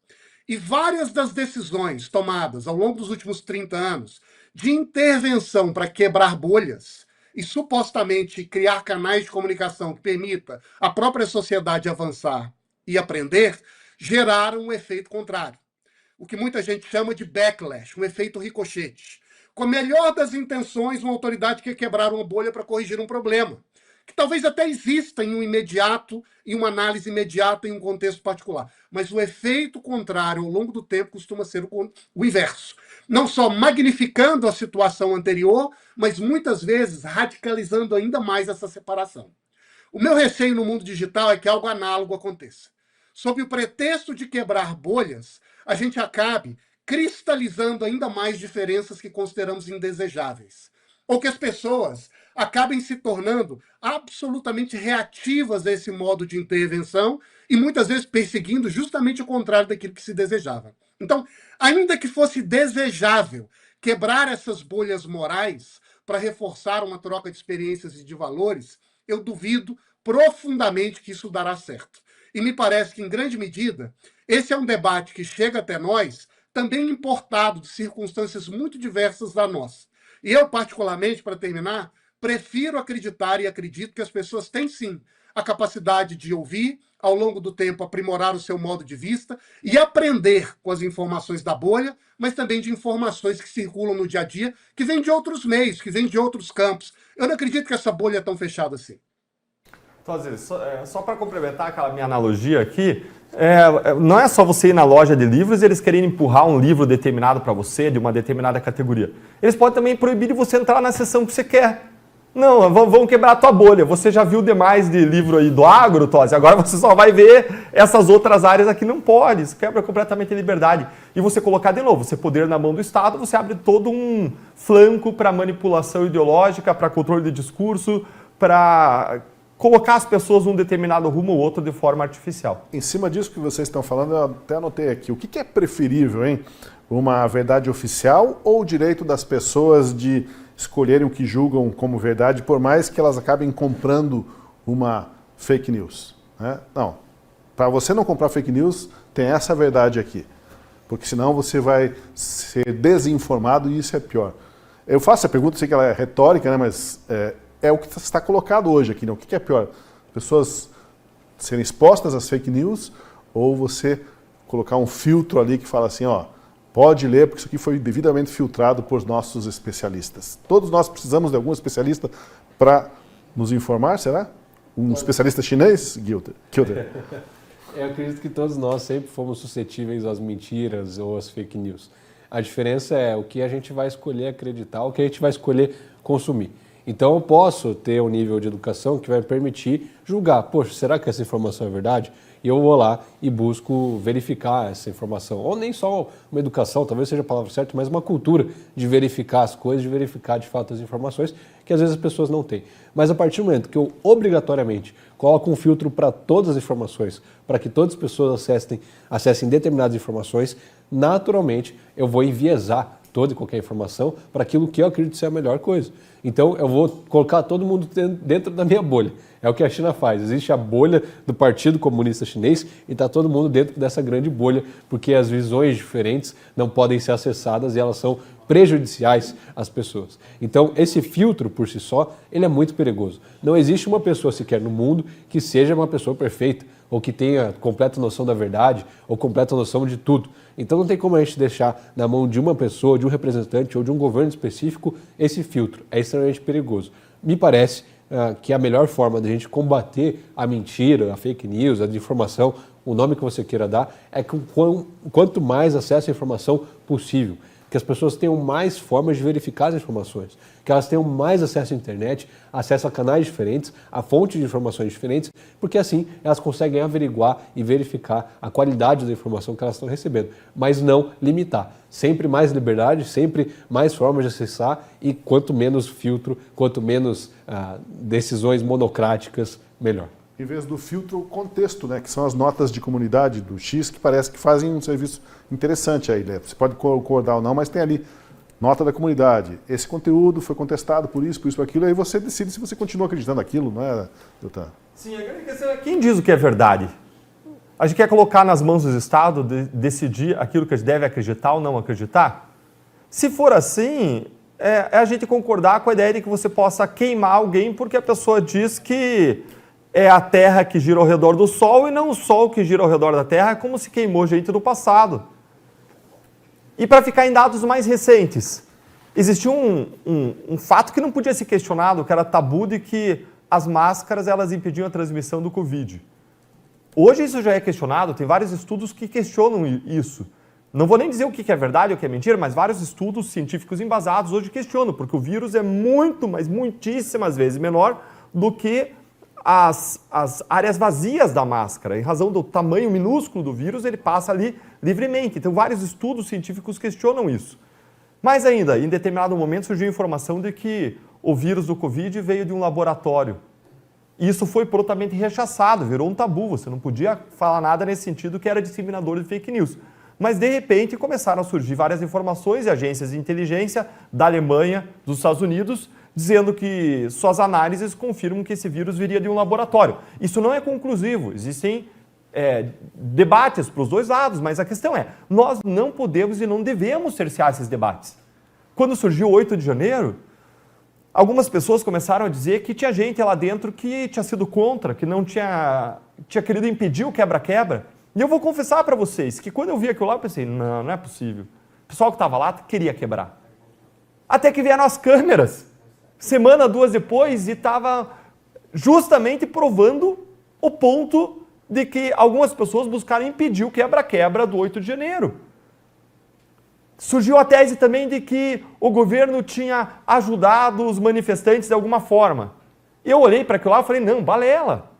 E várias das decisões tomadas ao longo dos últimos 30 anos de intervenção para quebrar bolhas e supostamente criar canais de comunicação que permita a própria sociedade avançar e aprender, geraram um efeito contrário. O que muita gente chama de backlash, um efeito ricochete. Com a melhor das intenções, uma autoridade quer quebrar uma bolha para corrigir um problema, que talvez até exista em um imediato, em uma análise imediata, em um contexto particular. Mas o efeito contrário, ao longo do tempo, costuma ser o inverso. Não só magnificando a situação anterior, mas muitas vezes radicalizando ainda mais essa separação. O meu receio no mundo digital é que algo análogo aconteça. Sob o pretexto de quebrar bolhas, a gente acabe cristalizando ainda mais diferenças que consideramos indesejáveis. Ou que as pessoas acabem se tornando absolutamente reativas a esse modo de intervenção e muitas vezes perseguindo justamente o contrário daquilo que se desejava. Então, ainda que fosse desejável quebrar essas bolhas morais para reforçar uma troca de experiências e de valores, eu duvido profundamente que isso dará certo. E me parece que, em grande medida, esse é um debate que chega até nós, também importado de circunstâncias muito diversas da nossa. E eu, particularmente, para terminar, prefiro acreditar e acredito que as pessoas têm, sim, a capacidade de ouvir, ao longo do tempo, aprimorar o seu modo de vista e aprender com as informações da bolha, mas também de informações que circulam no dia a dia, que vêm de outros meios, que vêm de outros campos. Eu não acredito que essa bolha é tão fechada assim. Então, às vezes, só para complementar aquela minha analogia aqui, não é só você ir na loja de livros e eles querem empurrar um livro determinado para você, de uma determinada categoria. Eles podem também proibir de você entrar na seção que você quer. Não, vão quebrar a tua bolha. Você já viu demais de livro aí do agro, Tosi, agora você só vai ver essas outras áreas aqui. Não pode, isso quebra completamente a liberdade. E você colocar de novo, você poder na mão do Estado, você abre todo um flanco para manipulação ideológica, para controle de discurso, para colocar as pessoas num determinado rumo ou outro de forma artificial. Em cima disso que vocês estão falando, eu até anotei aqui. O que é preferível, hein? Uma verdade oficial ou o direito das pessoas de escolherem o que julgam como verdade, por mais que elas acabem comprando uma fake news? Né? Não. Para você não comprar fake news, tem essa verdade aqui. Porque senão você vai ser desinformado e isso é pior. Eu faço a pergunta, sei que ela é retórica, né? Mas é o que está colocado hoje aqui. Não? O que é pior? Pessoas serem expostas às fake news ou você colocar um filtro ali que fala assim, ó, pode ler, porque isso aqui foi devidamente filtrado por nossos especialistas. Todos nós precisamos de algum especialista para nos informar, será? Um especialista chinês, Kilter? Eu acredito que todos nós sempre fomos suscetíveis às mentiras ou às fake news. A diferença é o que a gente vai escolher acreditar, o que a gente vai escolher consumir. Então eu posso ter um nível de educação que vai permitir julgar, poxa, será que essa informação é verdade? E eu vou lá e busco verificar essa informação. Ou nem só uma educação, talvez seja a palavra certa, mas uma cultura de verificar as coisas, de verificar de fato as informações, que às vezes as pessoas não têm. Mas a partir do momento que eu obrigatoriamente coloco um filtro para todas as informações, para que todas as pessoas acessem determinadas informações, naturalmente eu vou enviesar toda e qualquer informação para aquilo que eu acredito ser a melhor coisa. Então eu vou colocar todo mundo dentro da minha bolha. É o que a China faz. Existe a bolha do Partido Comunista Chinês e está todo mundo dentro dessa grande bolha, porque as visões diferentes não podem ser acessadas e elas são prejudiciais às pessoas. Então esse filtro por si só, ele é muito perigoso. Não existe uma pessoa sequer no mundo que seja uma pessoa perfeita, ou que tenha completa noção da verdade, ou completa noção de tudo. Então não tem como a gente deixar na mão de uma pessoa, de um representante ou de um governo específico esse filtro. É extremamente perigoso. Me parece que a melhor forma de a gente combater a mentira, a fake news, a desinformação, o nome que você queira dar, é que quanto mais acesso à informação possível, que as pessoas tenham mais formas de verificar as informações, que elas tenham mais acesso à internet, acesso a canais diferentes, a fontes de informações diferentes, porque assim elas conseguem averiguar e verificar a qualidade da informação que elas estão recebendo, mas não limitar. Sempre mais liberdade, sempre mais formas de acessar e quanto menos filtro, quanto menos decisões monocráticas, melhor. Em vez do filtro, o contexto, né, que são as notas de comunidade do X, que parece que fazem um serviço interessante aí, né? Você pode concordar ou não, mas tem ali nota da comunidade. Esse conteúdo foi contestado por isso, por aquilo, aí você decide se você continua acreditando naquilo, não é, Doutor? Sim, a grande questão é quem diz o que é verdade. A gente quer colocar nas mãos do Estado decidir aquilo que a gente deve acreditar ou não acreditar? Se for assim, é a gente concordar com a ideia de que você possa queimar alguém porque a pessoa diz que é a Terra que gira ao redor do Sol e não o Sol que gira ao redor da Terra, como se queimou gente no passado. E para ficar em dados mais recentes, existiu um fato que não podia ser questionado, que era tabu de que as máscaras elas impediam a transmissão do Covid. Hoje isso já é questionado, tem vários estudos que questionam isso. Não vou nem dizer o que é verdade ou o que é mentira, mas vários estudos científicos embasados hoje questionam, porque o vírus é muito, mas muitíssimas vezes menor do que as áreas vazias da máscara. Em razão do tamanho minúsculo do vírus, ele passa ali livremente. Então, vários estudos científicos questionam isso. Mais ainda, em determinado momento surgiu a informação de que o vírus do Covid veio de um laboratório. Isso foi prontamente rechaçado, virou um tabu. Você não podia falar nada nesse sentido que era disseminador de fake news. Mas, de repente, começaram a surgir várias informações e agências de inteligência da Alemanha, dos Estados Unidos, dizendo que suas análises confirmam que esse vírus viria de um laboratório. Isso não é conclusivo, existem debates para os dois lados, mas a questão é, nós não podemos e não devemos cercear esses debates. Quando surgiu o 8 de janeiro, algumas pessoas começaram a dizer que tinha gente lá dentro que tinha sido contra, que não tinha querido impedir o quebra-quebra. E eu vou confessar para vocês que quando eu vi aquilo lá, eu pensei, não é possível. O pessoal que estava lá queria quebrar. Até que vieram as câmeras, semana, 2 depois, e estava justamente provando o ponto de que algumas pessoas buscaram impedir o quebra-quebra do 8 de janeiro. Surgiu a tese também de que o governo tinha ajudado os manifestantes de alguma forma. Eu olhei para aquilo lá e falei, não, balela.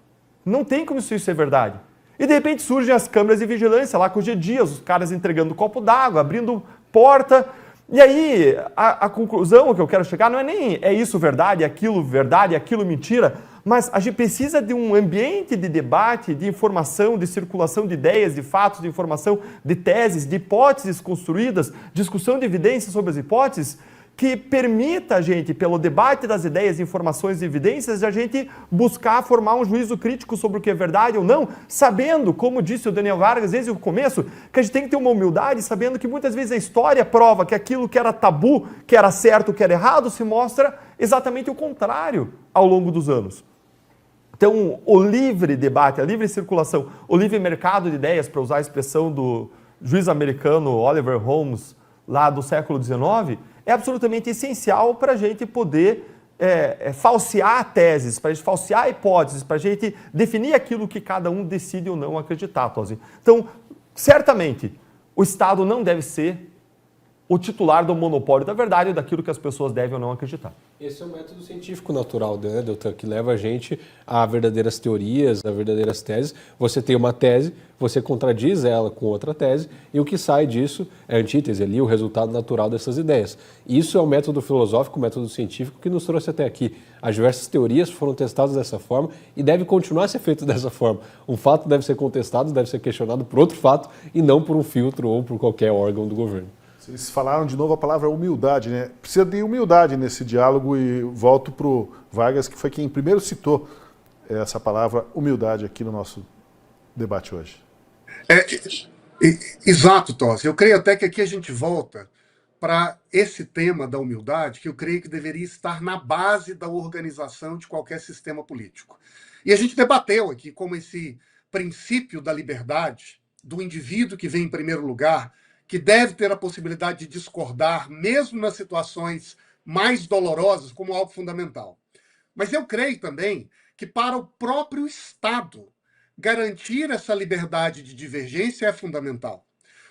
Não tem como isso ser verdade. E de repente surgem as câmeras de vigilância lá com o G Dias, os caras entregando copo d'água, abrindo porta. E aí a conclusão que eu quero chegar não é nem é isso verdade, aquilo mentira, mas a gente precisa de um ambiente de debate, de informação, de circulação de ideias, de fatos, de informação, de teses, de hipóteses construídas, discussão de evidências sobre as hipóteses, que permita a gente, pelo debate das ideias, informações e evidências, a gente buscar formar um juízo crítico sobre o que é verdade ou não, sabendo, como disse o Daniel Vargas desde o começo, que a gente tem que ter uma humildade, sabendo que muitas vezes a história prova que aquilo que era tabu, que era certo, que era errado, se mostra exatamente o contrário ao longo dos anos. Então, o livre debate, a livre circulação, o livre mercado de ideias, para usar a expressão do juiz americano Oliver Holmes, lá do século XIX, é absolutamente essencial para a gente poder falsear teses, para a gente falsear hipóteses, para a gente definir aquilo que cada um decide ou não acreditar, Tosi. Então, certamente, o Estado não deve ser o titular do monopólio da verdade ou daquilo que as pessoas devem ou não acreditar. Esse é o método científico natural, né, doutor, que leva a gente a verdadeiras teorias, a verdadeiras teses. Você tem uma tese, você contradiz ela com outra tese, e o que sai disso é a antítese ali, o resultado natural dessas ideias. Isso é o método filosófico, o método científico que nos trouxe até aqui. As diversas teorias foram testadas dessa forma e deve continuar a ser feito dessa forma. Um fato deve ser contestado, deve ser questionado por outro fato e não por um filtro ou por qualquer órgão do governo. Vocês falaram de novo a palavra humildade, né? Precisa de humildade nesse diálogo e volto para o Vargas, que foi quem primeiro citou essa palavra humildade aqui no nosso debate hoje. Exato, Tosi. Eu creio até que aqui a gente volta para esse tema da humildade, que eu creio que deveria estar na base da organização de qualquer sistema político. E a gente debateu aqui como esse princípio da liberdade, do indivíduo que vem em primeiro lugar, que deve ter a possibilidade de discordar, mesmo nas situações mais dolorosas, como algo fundamental. Mas eu creio também que para o próprio Estado, garantir essa liberdade de divergência é fundamental.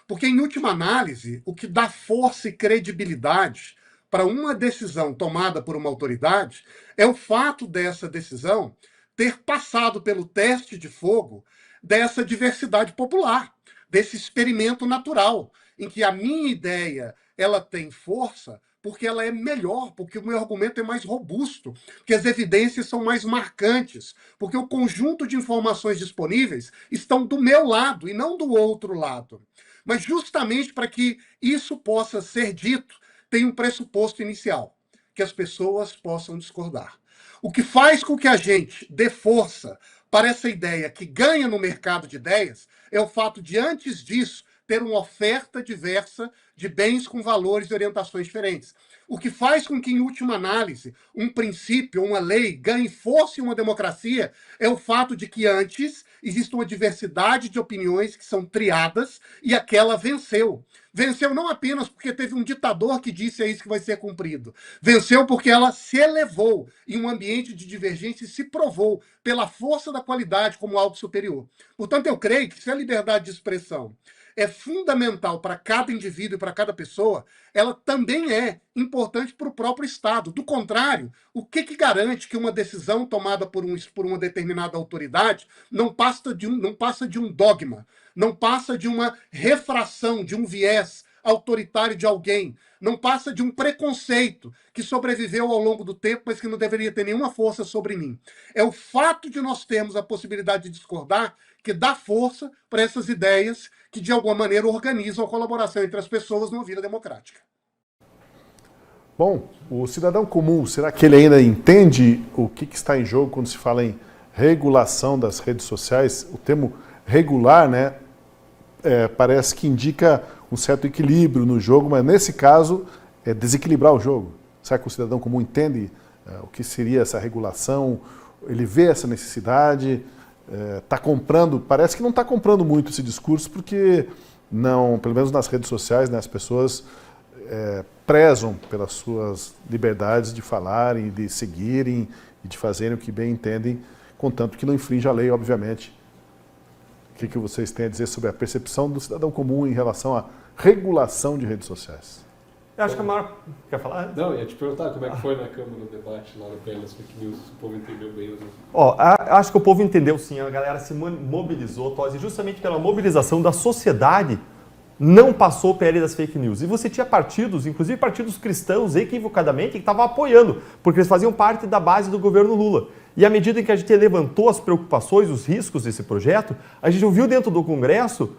Porque, em última análise, o que dá força e credibilidade para uma decisão tomada por uma autoridade é o fato dessa decisão ter passado pelo teste de fogo dessa diversidade popular, desse experimento natural, em que a minha ideia ela tem força porque ela é melhor, porque o meu argumento é mais robusto, porque as evidências são mais marcantes, porque o conjunto de informações disponíveis estão do meu lado e não do outro lado. Mas justamente para que isso possa ser dito, tem um pressuposto inicial, que as pessoas possam discordar. O que faz com que a gente dê força para essa ideia que ganha no mercado de ideias é o fato de, antes disso, ter uma oferta diversa de bens com valores e orientações diferentes. O que faz com que, em última análise, um princípio, uma lei, ganhe força em uma democracia é o fato de que antes existe uma diversidade de opiniões que são triadas e aquela venceu. Venceu não apenas porque teve um ditador que disse é isso que vai ser cumprido. Venceu porque ela se elevou em um ambiente de divergência e se provou pela força da qualidade como algo superior. Portanto, eu creio que se a liberdade de expressão é fundamental para cada indivíduo e para cada pessoa, ela também é importante para o próprio Estado. Do contrário, o que garante que uma decisão tomada por uma determinada autoridade não passa de um dogma, não passa de uma refração, de um viés autoritário de alguém, não passa de um preconceito que sobreviveu ao longo do tempo, mas que não deveria ter nenhuma força sobre mim. É o fato de nós termos a possibilidade de discordar que dá força para essas ideias que, de alguma maneira, organizam a colaboração entre as pessoas numa vida democrática. Bom, o cidadão comum, será que ele ainda entende o que está em jogo quando se fala em regulação das redes sociais? O termo regular, né, parece que indica um certo equilíbrio no jogo, mas nesse caso é desequilibrar o jogo. Será que o cidadão comum entende o que seria essa regulação? Ele vê essa necessidade? Está comprando? Parece que não está comprando muito esse discurso, porque não, pelo menos nas redes sociais, né, as pessoas prezam pelas suas liberdades de falarem, de seguirem e de fazerem o que bem entendem, contanto que não infrinja a lei, obviamente. O que vocês têm a dizer sobre a percepção do cidadão comum em relação à regulação de redes sociais? Eu acho que a maior... Quer falar? Não, ia te perguntar como é que foi na Câmara o debate lá no PL das fake news, se o povo entendeu bem ou não. Acho que o povo entendeu sim, a galera se mobilizou, Tosi, justamente pela mobilização da sociedade, não passou o PL das fake news. E você tinha partidos, inclusive partidos cristãos, equivocadamente, que estavam apoiando, porque eles faziam parte da base do governo Lula. E à medida em que a gente levantou as preocupações, os riscos desse projeto, a gente ouviu dentro do Congresso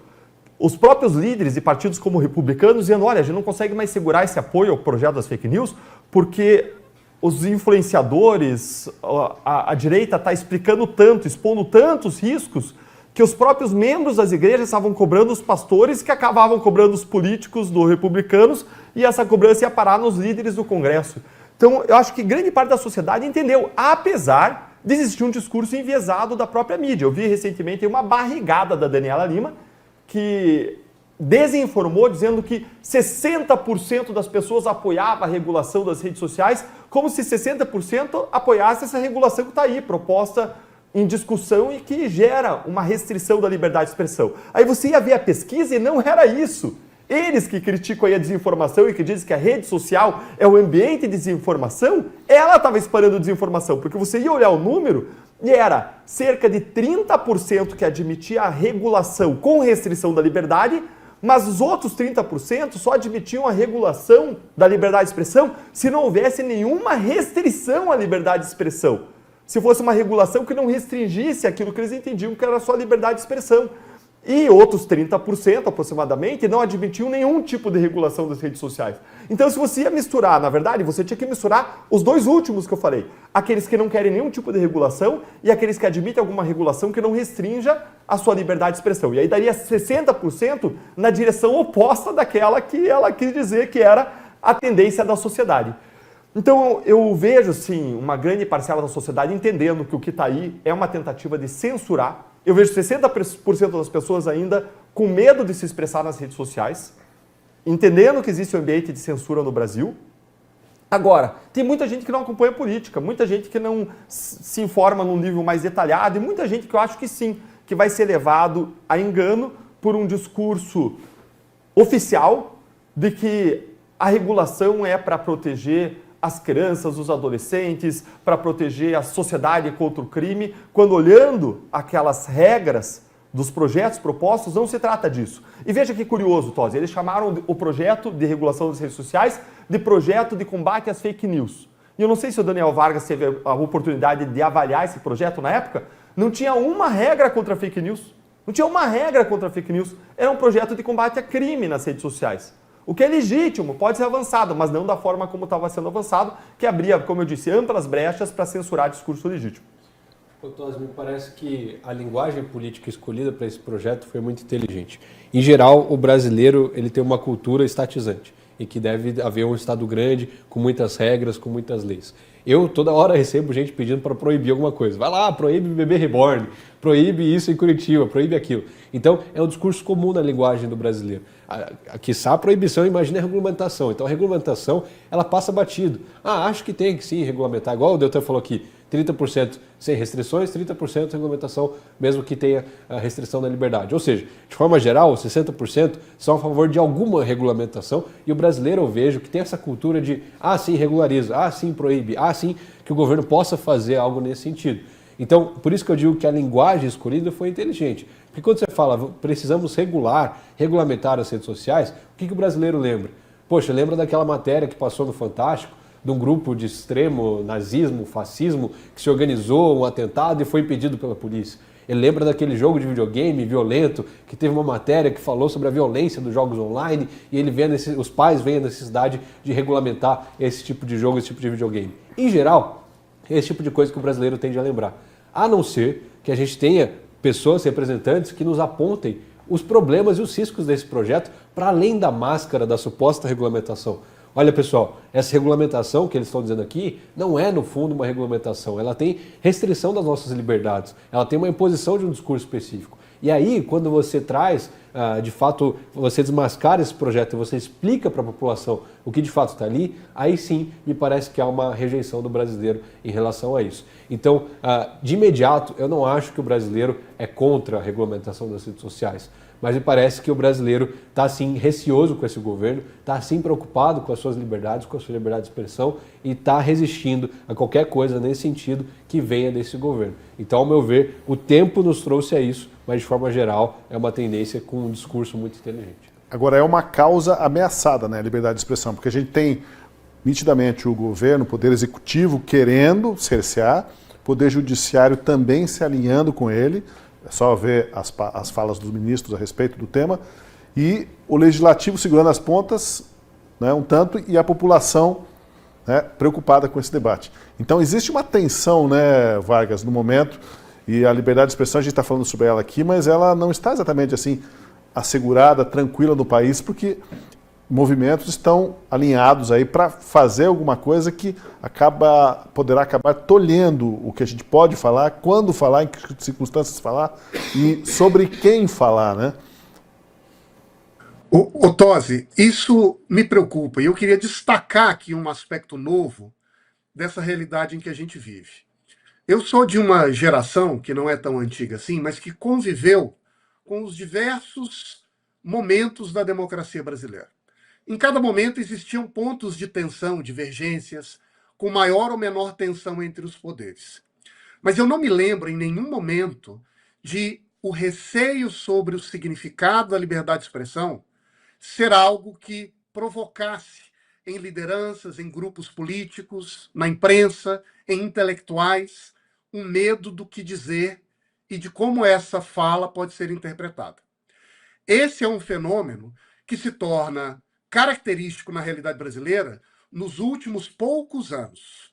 os próprios líderes de partidos como republicanos dizendo, olha, a gente não consegue mais segurar esse apoio ao projeto das fake news porque os influenciadores, a direita está explicando tanto, expondo tantos riscos, que os próprios membros das igrejas estavam cobrando os pastores que acabavam cobrando os políticos do republicanos e essa cobrança ia parar nos líderes do Congresso. Então, eu acho que grande parte da sociedade entendeu, apesar de existir um discurso enviesado da própria mídia. Eu vi recentemente uma barrigada da Daniela Lima, que desinformou dizendo que 60% das pessoas apoiavam a regulação das redes sociais, como se 60% apoiasse essa regulação que está aí, proposta em discussão e que gera uma restrição da liberdade de expressão. Aí você ia ver a pesquisa e não era isso. Eles que criticam aí a desinformação e que dizem que a rede social é o ambiente de desinformação, ela estava espalhando desinformação, porque você ia olhar o número e era cerca de 30% que admitia a regulação com restrição da liberdade, mas os outros 30% só admitiam a regulação da liberdade de expressão se não houvesse nenhuma restrição à liberdade de expressão. Se fosse uma regulação que não restringisse aquilo que eles entendiam que era só liberdade de expressão. E outros 30% aproximadamente não admitiam nenhum tipo de regulação das redes sociais. Então, se você ia misturar, na verdade, você tinha que misturar os dois últimos que eu falei. Aqueles que não querem nenhum tipo de regulação e aqueles que admitem alguma regulação que não restrinja a sua liberdade de expressão. E aí daria 60% na direção oposta daquela que ela quis dizer que era a tendência da sociedade. Então, eu vejo, sim, uma grande parcela da sociedade entendendo que o que está aí é uma tentativa de censurar. Eu vejo 60% das pessoas ainda com medo de se expressar nas redes sociais, entendendo que existe um ambiente de censura no Brasil. Agora, tem muita gente que não acompanha política, muita gente que não se informa num nível mais detalhado e muita gente que eu acho que sim, que vai ser levado a engano por um discurso oficial de que a regulação é para proteger as crianças, os adolescentes, para proteger a sociedade contra o crime, quando olhando aquelas regras dos projetos propostos, não se trata disso. E veja que curioso, Tosi, eles chamaram o projeto de regulação das redes sociais de projeto de combate às fake news. E eu não sei se o Daniel Vargas teve a oportunidade de avaliar esse projeto na época, não tinha uma regra contra fake news. Não tinha uma regra contra fake news. Era um projeto de combate a crime nas redes sociais. O que é legítimo, pode ser avançado, mas não da forma como estava sendo avançado, que abria, como eu disse, amplas brechas para censurar discurso legítimo. Tosi, me parece que a linguagem política escolhida para esse projeto foi muito inteligente. Em geral, o brasileiro ele tem uma cultura estatizante e que deve haver um Estado grande, com muitas regras, com muitas leis. Eu toda hora recebo gente pedindo para proibir alguma coisa. Vai lá, proíbe bebê reborn, proíbe isso em Curitiba, proíbe aquilo. Então, é um discurso comum na linguagem do brasileiro. Quiçá a proibição, imagina a regulamentação. Então, a regulamentação, ela passa batido. Acho que tem que sim regulamentar. Igual o Deltan falou aqui, 30% sem restrições, 30% regulamentação, mesmo que tenha a restrição da liberdade. Ou seja, de forma geral, 60% são a favor de alguma regulamentação e o brasileiro, eu vejo, que tem essa cultura de sim, regulariza, sim, proíbe, sim, que o governo possa fazer algo nesse sentido. Então, por isso que eu digo que a linguagem escolhida foi inteligente. Porque quando você fala, precisamos regulamentar as redes sociais, o que o brasileiro lembra? Poxa, lembra daquela matéria que passou no Fantástico, de um grupo de extremo nazismo, fascismo, que se organizou um atentado e foi impedido pela polícia. Ele lembra daquele jogo de videogame violento, que teve uma matéria que falou sobre a violência dos jogos online, e ele vê os pais veem a necessidade de regulamentar esse tipo de jogo, esse tipo de videogame. Em geral, é esse tipo de coisa que o brasileiro tende a lembrar. A não ser que a gente tenha pessoas, representantes, que nos apontem os problemas e os riscos desse projeto para além da máscara da suposta regulamentação. Olha, pessoal, essa regulamentação que eles estão dizendo aqui não é, no fundo, uma regulamentação. Ela tem restrição das nossas liberdades. Ela tem uma imposição de um discurso específico. E aí, quando você traz, de fato, você desmascara esse projeto e você explica para a população o que de fato está ali, aí sim me parece que há uma rejeição do brasileiro em relação a isso. Então, de imediato, eu não acho que o brasileiro é contra a regulamentação das redes sociais. Mas me parece que o brasileiro está, sim, receoso com esse governo, está, sim, preocupado com as suas liberdades, com a sua liberdade de expressão e está resistindo a qualquer coisa nesse sentido que venha desse governo. Então, ao meu ver, o tempo nos trouxe a isso, mas de forma geral é uma tendência com um discurso muito inteligente. Agora, é uma causa ameaçada, né, a liberdade de expressão, porque a gente tem nitidamente o governo, o poder executivo querendo cercear, o poder judiciário também se alinhando com ele. É só ver as falas dos ministros a respeito do tema, e o legislativo segurando as pontas, né, um tanto, e a população, né, preocupada com esse debate. Então existe uma tensão, né, Vargas, no momento, e a liberdade de expressão, a gente está falando sobre ela aqui, mas ela não está exatamente assim assegurada, tranquila no país, porque movimentos estão alinhados aí para fazer alguma coisa que poderá acabar tolhendo o que a gente pode falar, quando falar, em que circunstâncias falar e sobre quem falar, né? Ô Tosi, isso me preocupa e eu queria destacar aqui um aspecto novo dessa realidade em que a gente vive. Eu sou de uma geração que não é tão antiga assim, mas que conviveu com os diversos momentos da democracia brasileira. Em cada momento existiam pontos de tensão, divergências, com maior ou menor tensão entre os poderes. Mas eu não me lembro em nenhum momento de o receio sobre o significado da liberdade de expressão ser algo que provocasse em lideranças, em grupos políticos, na imprensa, em intelectuais, um medo do que dizer e de como essa fala pode ser interpretada. Esse é um fenômeno que se torna característico na realidade brasileira nos últimos poucos anos.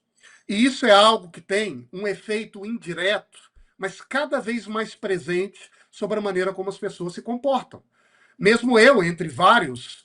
E isso é algo que tem um efeito indireto, mas cada vez mais presente sobre a maneira como as pessoas se comportam. Mesmo eu, entre vários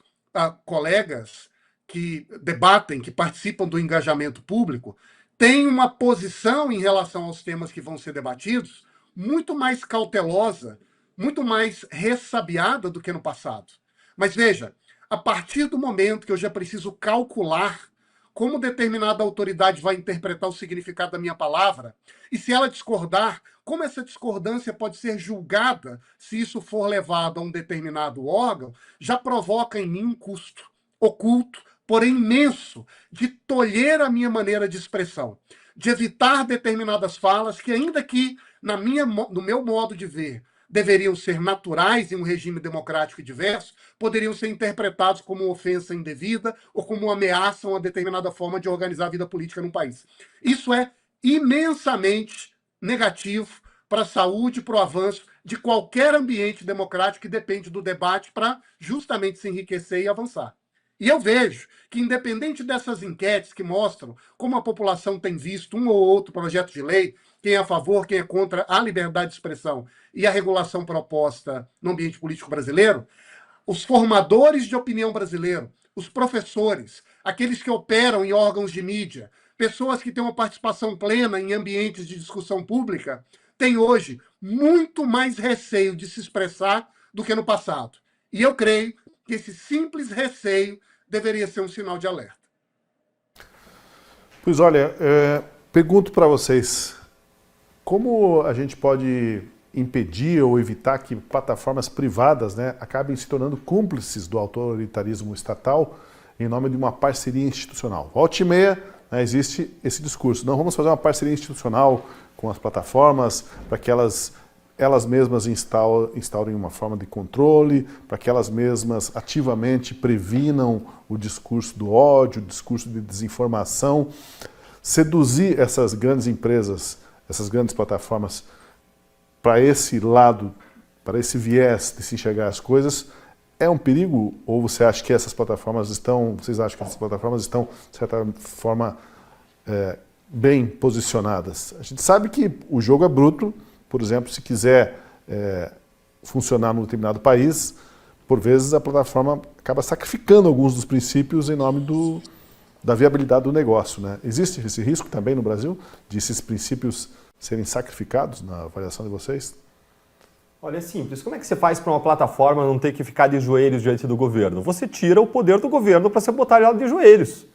colegas que debatem, que participam do engajamento público, tenho uma posição em relação aos temas que vão ser debatidos muito mais cautelosa, muito mais ressabiada do que no passado. Mas veja, a partir do momento que eu já preciso calcular como determinada autoridade vai interpretar o significado da minha palavra, e se ela discordar, como essa discordância pode ser julgada se isso for levado a um determinado órgão, já provoca em mim um custo oculto, porém imenso, de tolher a minha maneira de expressão, de evitar determinadas falas que, ainda que no meu modo de ver, deveriam ser naturais em um regime democrático e diverso, poderiam ser interpretados como ofensa indevida ou como uma ameaça a uma determinada forma de organizar a vida política num país. Isso é imensamente negativo para a saúde, para o avanço de qualquer ambiente democrático que depende do debate para justamente se enriquecer e avançar. E eu vejo que, independente dessas enquetes que mostram como a população tem visto um ou outro projeto de lei, quem é a favor, quem é contra a liberdade de expressão e a regulação proposta no ambiente político brasileiro, os formadores de opinião brasileiro, os professores, aqueles que operam em órgãos de mídia, pessoas que têm uma participação plena em ambientes de discussão pública, têm hoje muito mais receio de se expressar do que no passado. E eu creio que esse simples receio deveria ser um sinal de alerta. Pois olha, pergunto para vocês, como a gente pode impedir ou evitar que plataformas privadas, né, acabem se tornando cúmplices do autoritarismo estatal em nome de uma parceria institucional? Volta e meia, né, existe esse discurso. Não, vamos fazer uma parceria institucional com as plataformas para que elas mesmas instaurem uma forma de controle, para que elas mesmas ativamente previnam o discurso do ódio, o discurso de desinformação. Seduzir essas grandes empresas, essas grandes plataformas, para esse lado, para esse viés de se enxergar as coisas, é um perigo? Ou você acha que vocês acham que essas plataformas estão, de certa forma, bem posicionadas? A gente sabe que o jogo é bruto, por exemplo, se quiser funcionar num determinado país, por vezes a plataforma acaba sacrificando alguns dos princípios em nome da viabilidade do negócio, né? Existe esse risco também no Brasil, de esses princípios serem sacrificados na avaliação de vocês? Olha, é simples. Como é que você faz para uma plataforma não ter que ficar de joelhos diante do governo? Você tira o poder do governo para você botar ela de joelhos.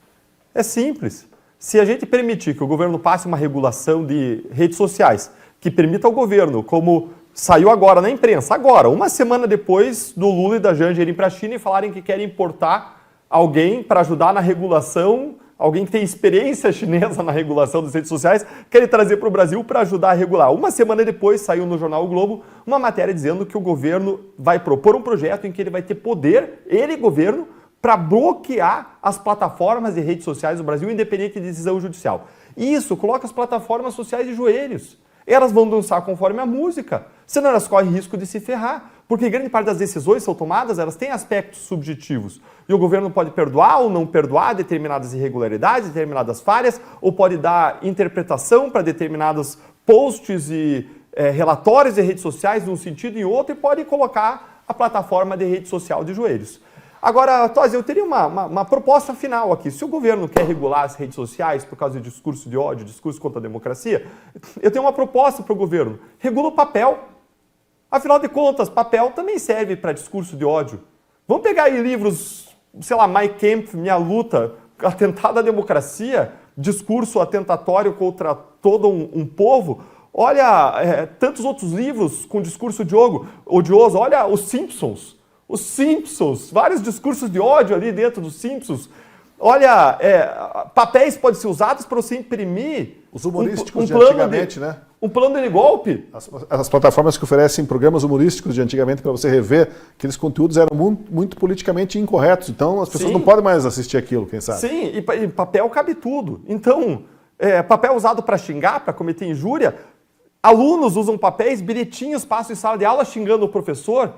É simples. Se a gente permitir que o governo passe uma regulação de redes sociais que permita ao governo, como saiu agora na imprensa, uma semana depois do Lula e da Janja irem para a China e falarem que querem importar alguém para ajudar na regulação, alguém que tem experiência chinesa na regulação das redes sociais, querem trazer para o Brasil para ajudar a regular. Uma semana depois saiu no jornal O Globo uma matéria dizendo que o governo vai propor um projeto em que ele vai ter poder, governo, para bloquear as plataformas de redes sociais do Brasil, independente de decisão judicial. E isso coloca as plataformas sociais de joelhos. Elas vão dançar conforme a música, senão elas correm risco de se ferrar, porque grande parte das decisões são tomadas, elas têm aspectos subjetivos. E o governo pode perdoar ou não perdoar determinadas irregularidades, determinadas falhas, ou pode dar interpretação para determinados posts e relatórios de redes sociais num sentido e outro, e pode colocar a plataforma de rede social de joelhos. Agora, Tosi, eu teria uma proposta final aqui. Se o governo quer regular as redes sociais por causa de discurso de ódio, discurso contra a democracia, eu tenho uma proposta para o governo. Regula o papel. Afinal de contas, papel também serve para discurso de ódio. Vamos pegar aí livros, sei lá, Mein Kampf, Minha Luta, Atentado à Democracia, discurso atentatório contra todo um povo. Olha, tantos outros livros com discurso odioso. Olha, Os Simpsons, vários discursos de ódio ali dentro dos Simpsons. Olha, papéis podem ser usados para você imprimir os humorísticos de antigamente, né? Um plano de golpe. As plataformas que oferecem programas humorísticos de antigamente para você rever, aqueles conteúdos eram muito politicamente incorretos. Então as pessoas não podem mais assistir aquilo, quem sabe? Sim, e papel cabe tudo. Então, papel usado para xingar, para cometer injúria. Alunos usam papéis, bilhetinhos, passam em sala de aula xingando o professor.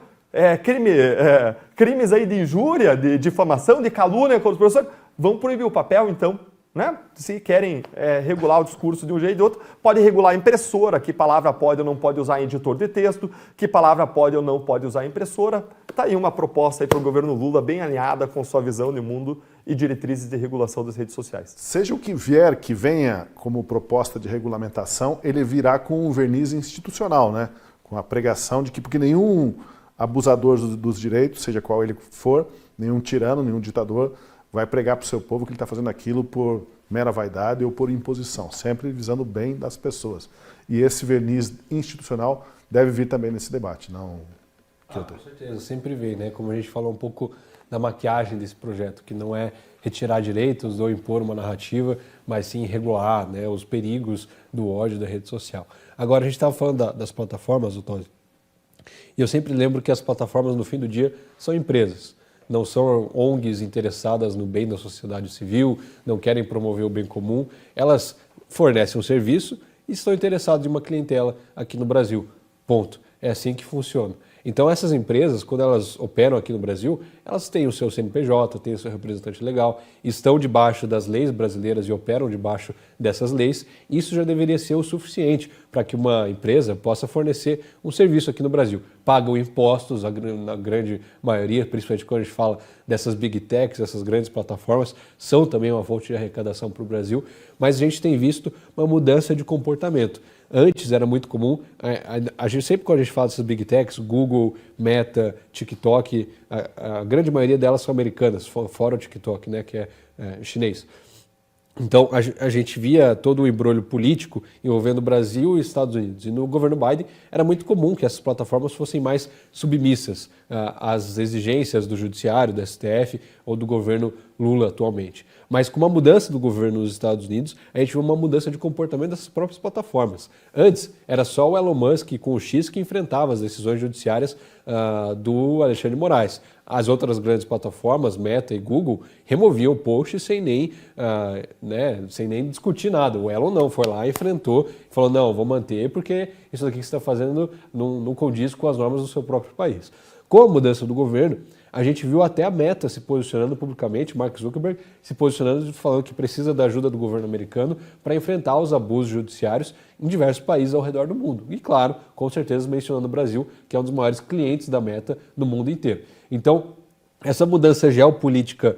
Crimes aí de injúria, de difamação, de calúnia contra o professor. Vão proibir o papel, então. Né? Se querem regular o discurso de um jeito ou de outro, pode regular a impressora, que palavra pode ou não pode usar em editor de texto, que palavra pode ou não pode usar em impressora. Está aí uma proposta para o governo Lula bem alinhada com sua visão de mundo e diretrizes de regulação das redes sociais. Seja o que vier, que venha como proposta de regulamentação, ele virá com um verniz institucional, né? Com a pregação de que, porque nenhum abusador dos direitos, seja qual ele for, nenhum tirano, nenhum ditador, vai pregar para o seu povo que ele está fazendo aquilo por mera vaidade ou por imposição, sempre visando o bem das pessoas. E esse verniz institucional deve vir também nesse debate, não? Com certeza, sempre vem, né? Como a gente falou um pouco da maquiagem desse projeto, que não é retirar direitos ou impor uma narrativa, mas sim regular, né, os perigos do ódio da rede social. Agora, a gente estava falando das plataformas, Tosi, e eu sempre lembro que as plataformas, no fim do dia, são empresas. Não são ONGs interessadas no bem da sociedade civil, não querem promover o bem comum. Elas fornecem um serviço e estão interessadas em uma clientela aqui no Brasil. Ponto. É assim que funciona. Então essas empresas, quando elas operam aqui no Brasil, elas têm o seu CNPJ, têm o seu representante legal, estão debaixo das leis brasileiras e operam debaixo dessas leis. Isso já deveria ser o suficiente para que uma empresa possa fornecer um serviço aqui no Brasil. Pagam impostos, na grande maioria, principalmente quando a gente fala dessas big techs, essas grandes plataformas, são também uma fonte de arrecadação para o Brasil, mas a gente tem visto uma mudança de comportamento. Antes era muito comum, a gente sempre quando a gente fala dessas big techs, Google, Meta, TikTok, a grande maioria delas são americanas, fora o TikTok, né, que é chinês. Então a gente via todo o embrolho político envolvendo o Brasil e Estados Unidos. E no governo Biden era muito comum que essas plataformas fossem mais submissas às exigências do judiciário, do STF ou do governo Lula atualmente. Mas com uma mudança do governo nos Estados Unidos, a gente viu uma mudança de comportamento dessas próprias plataformas. Antes, era só o Elon Musk com o X que enfrentava as decisões judiciárias do Alexandre de Moraes. As outras grandes plataformas, Meta e Google, removiam o post sem nem discutir nada. O Elon não, foi lá, enfrentou, falou, não, vou manter porque isso daqui que você está fazendo não condiz com as normas do seu próprio país. Com a mudança do governo, a gente viu até a Meta se posicionando publicamente, Mark Zuckerberg se posicionando, falando que precisa da ajuda do governo americano para enfrentar os abusos judiciários em diversos países ao redor do mundo. E claro, com certeza mencionando o Brasil, que é um dos maiores clientes da Meta no mundo inteiro. Então, essa mudança geopolítica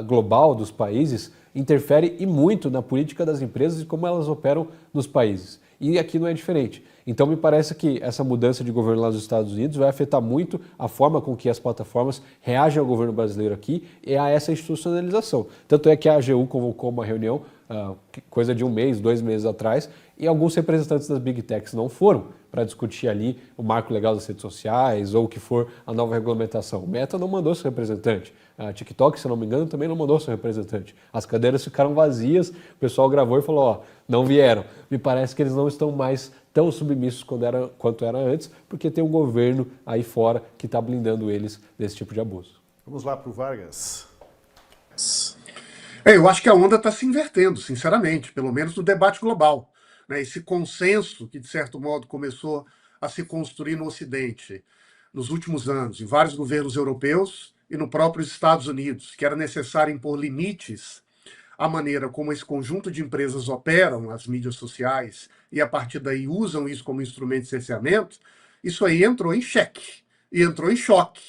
global dos países interfere e muito na política das empresas e como elas operam nos países. E aqui não é diferente. Então, me parece que essa mudança de governo lá nos Estados Unidos vai afetar muito a forma com que as plataformas reagem ao governo brasileiro aqui e a essa institucionalização. Tanto é que a AGU convocou uma reunião, coisa de 1 mês, 2 meses atrás, e alguns representantes das Big Techs não foram para discutir ali o marco legal das redes sociais ou o que for a nova regulamentação. O Meta não mandou seu representante. A TikTok, se não me engano, também não mandou seu representante. As cadeiras ficaram vazias, o pessoal gravou e falou, ó, não vieram. Me parece que eles não estão mais tão submissos quanto era antes, porque tem um governo aí fora que está blindando eles desse tipo de abuso. Vamos lá para o Vargas. Eu acho que a onda está se invertendo, sinceramente, pelo menos no debate global. Esse consenso que, de certo modo, começou a se construir no Ocidente nos últimos anos, em vários governos europeus e no próprio Estados Unidos, que era necessário impor limites à maneira como esse conjunto de empresas operam as mídias sociais e, a partir daí, usam isso como instrumento de cerceamento, isso aí entrou em xeque e entrou em choque,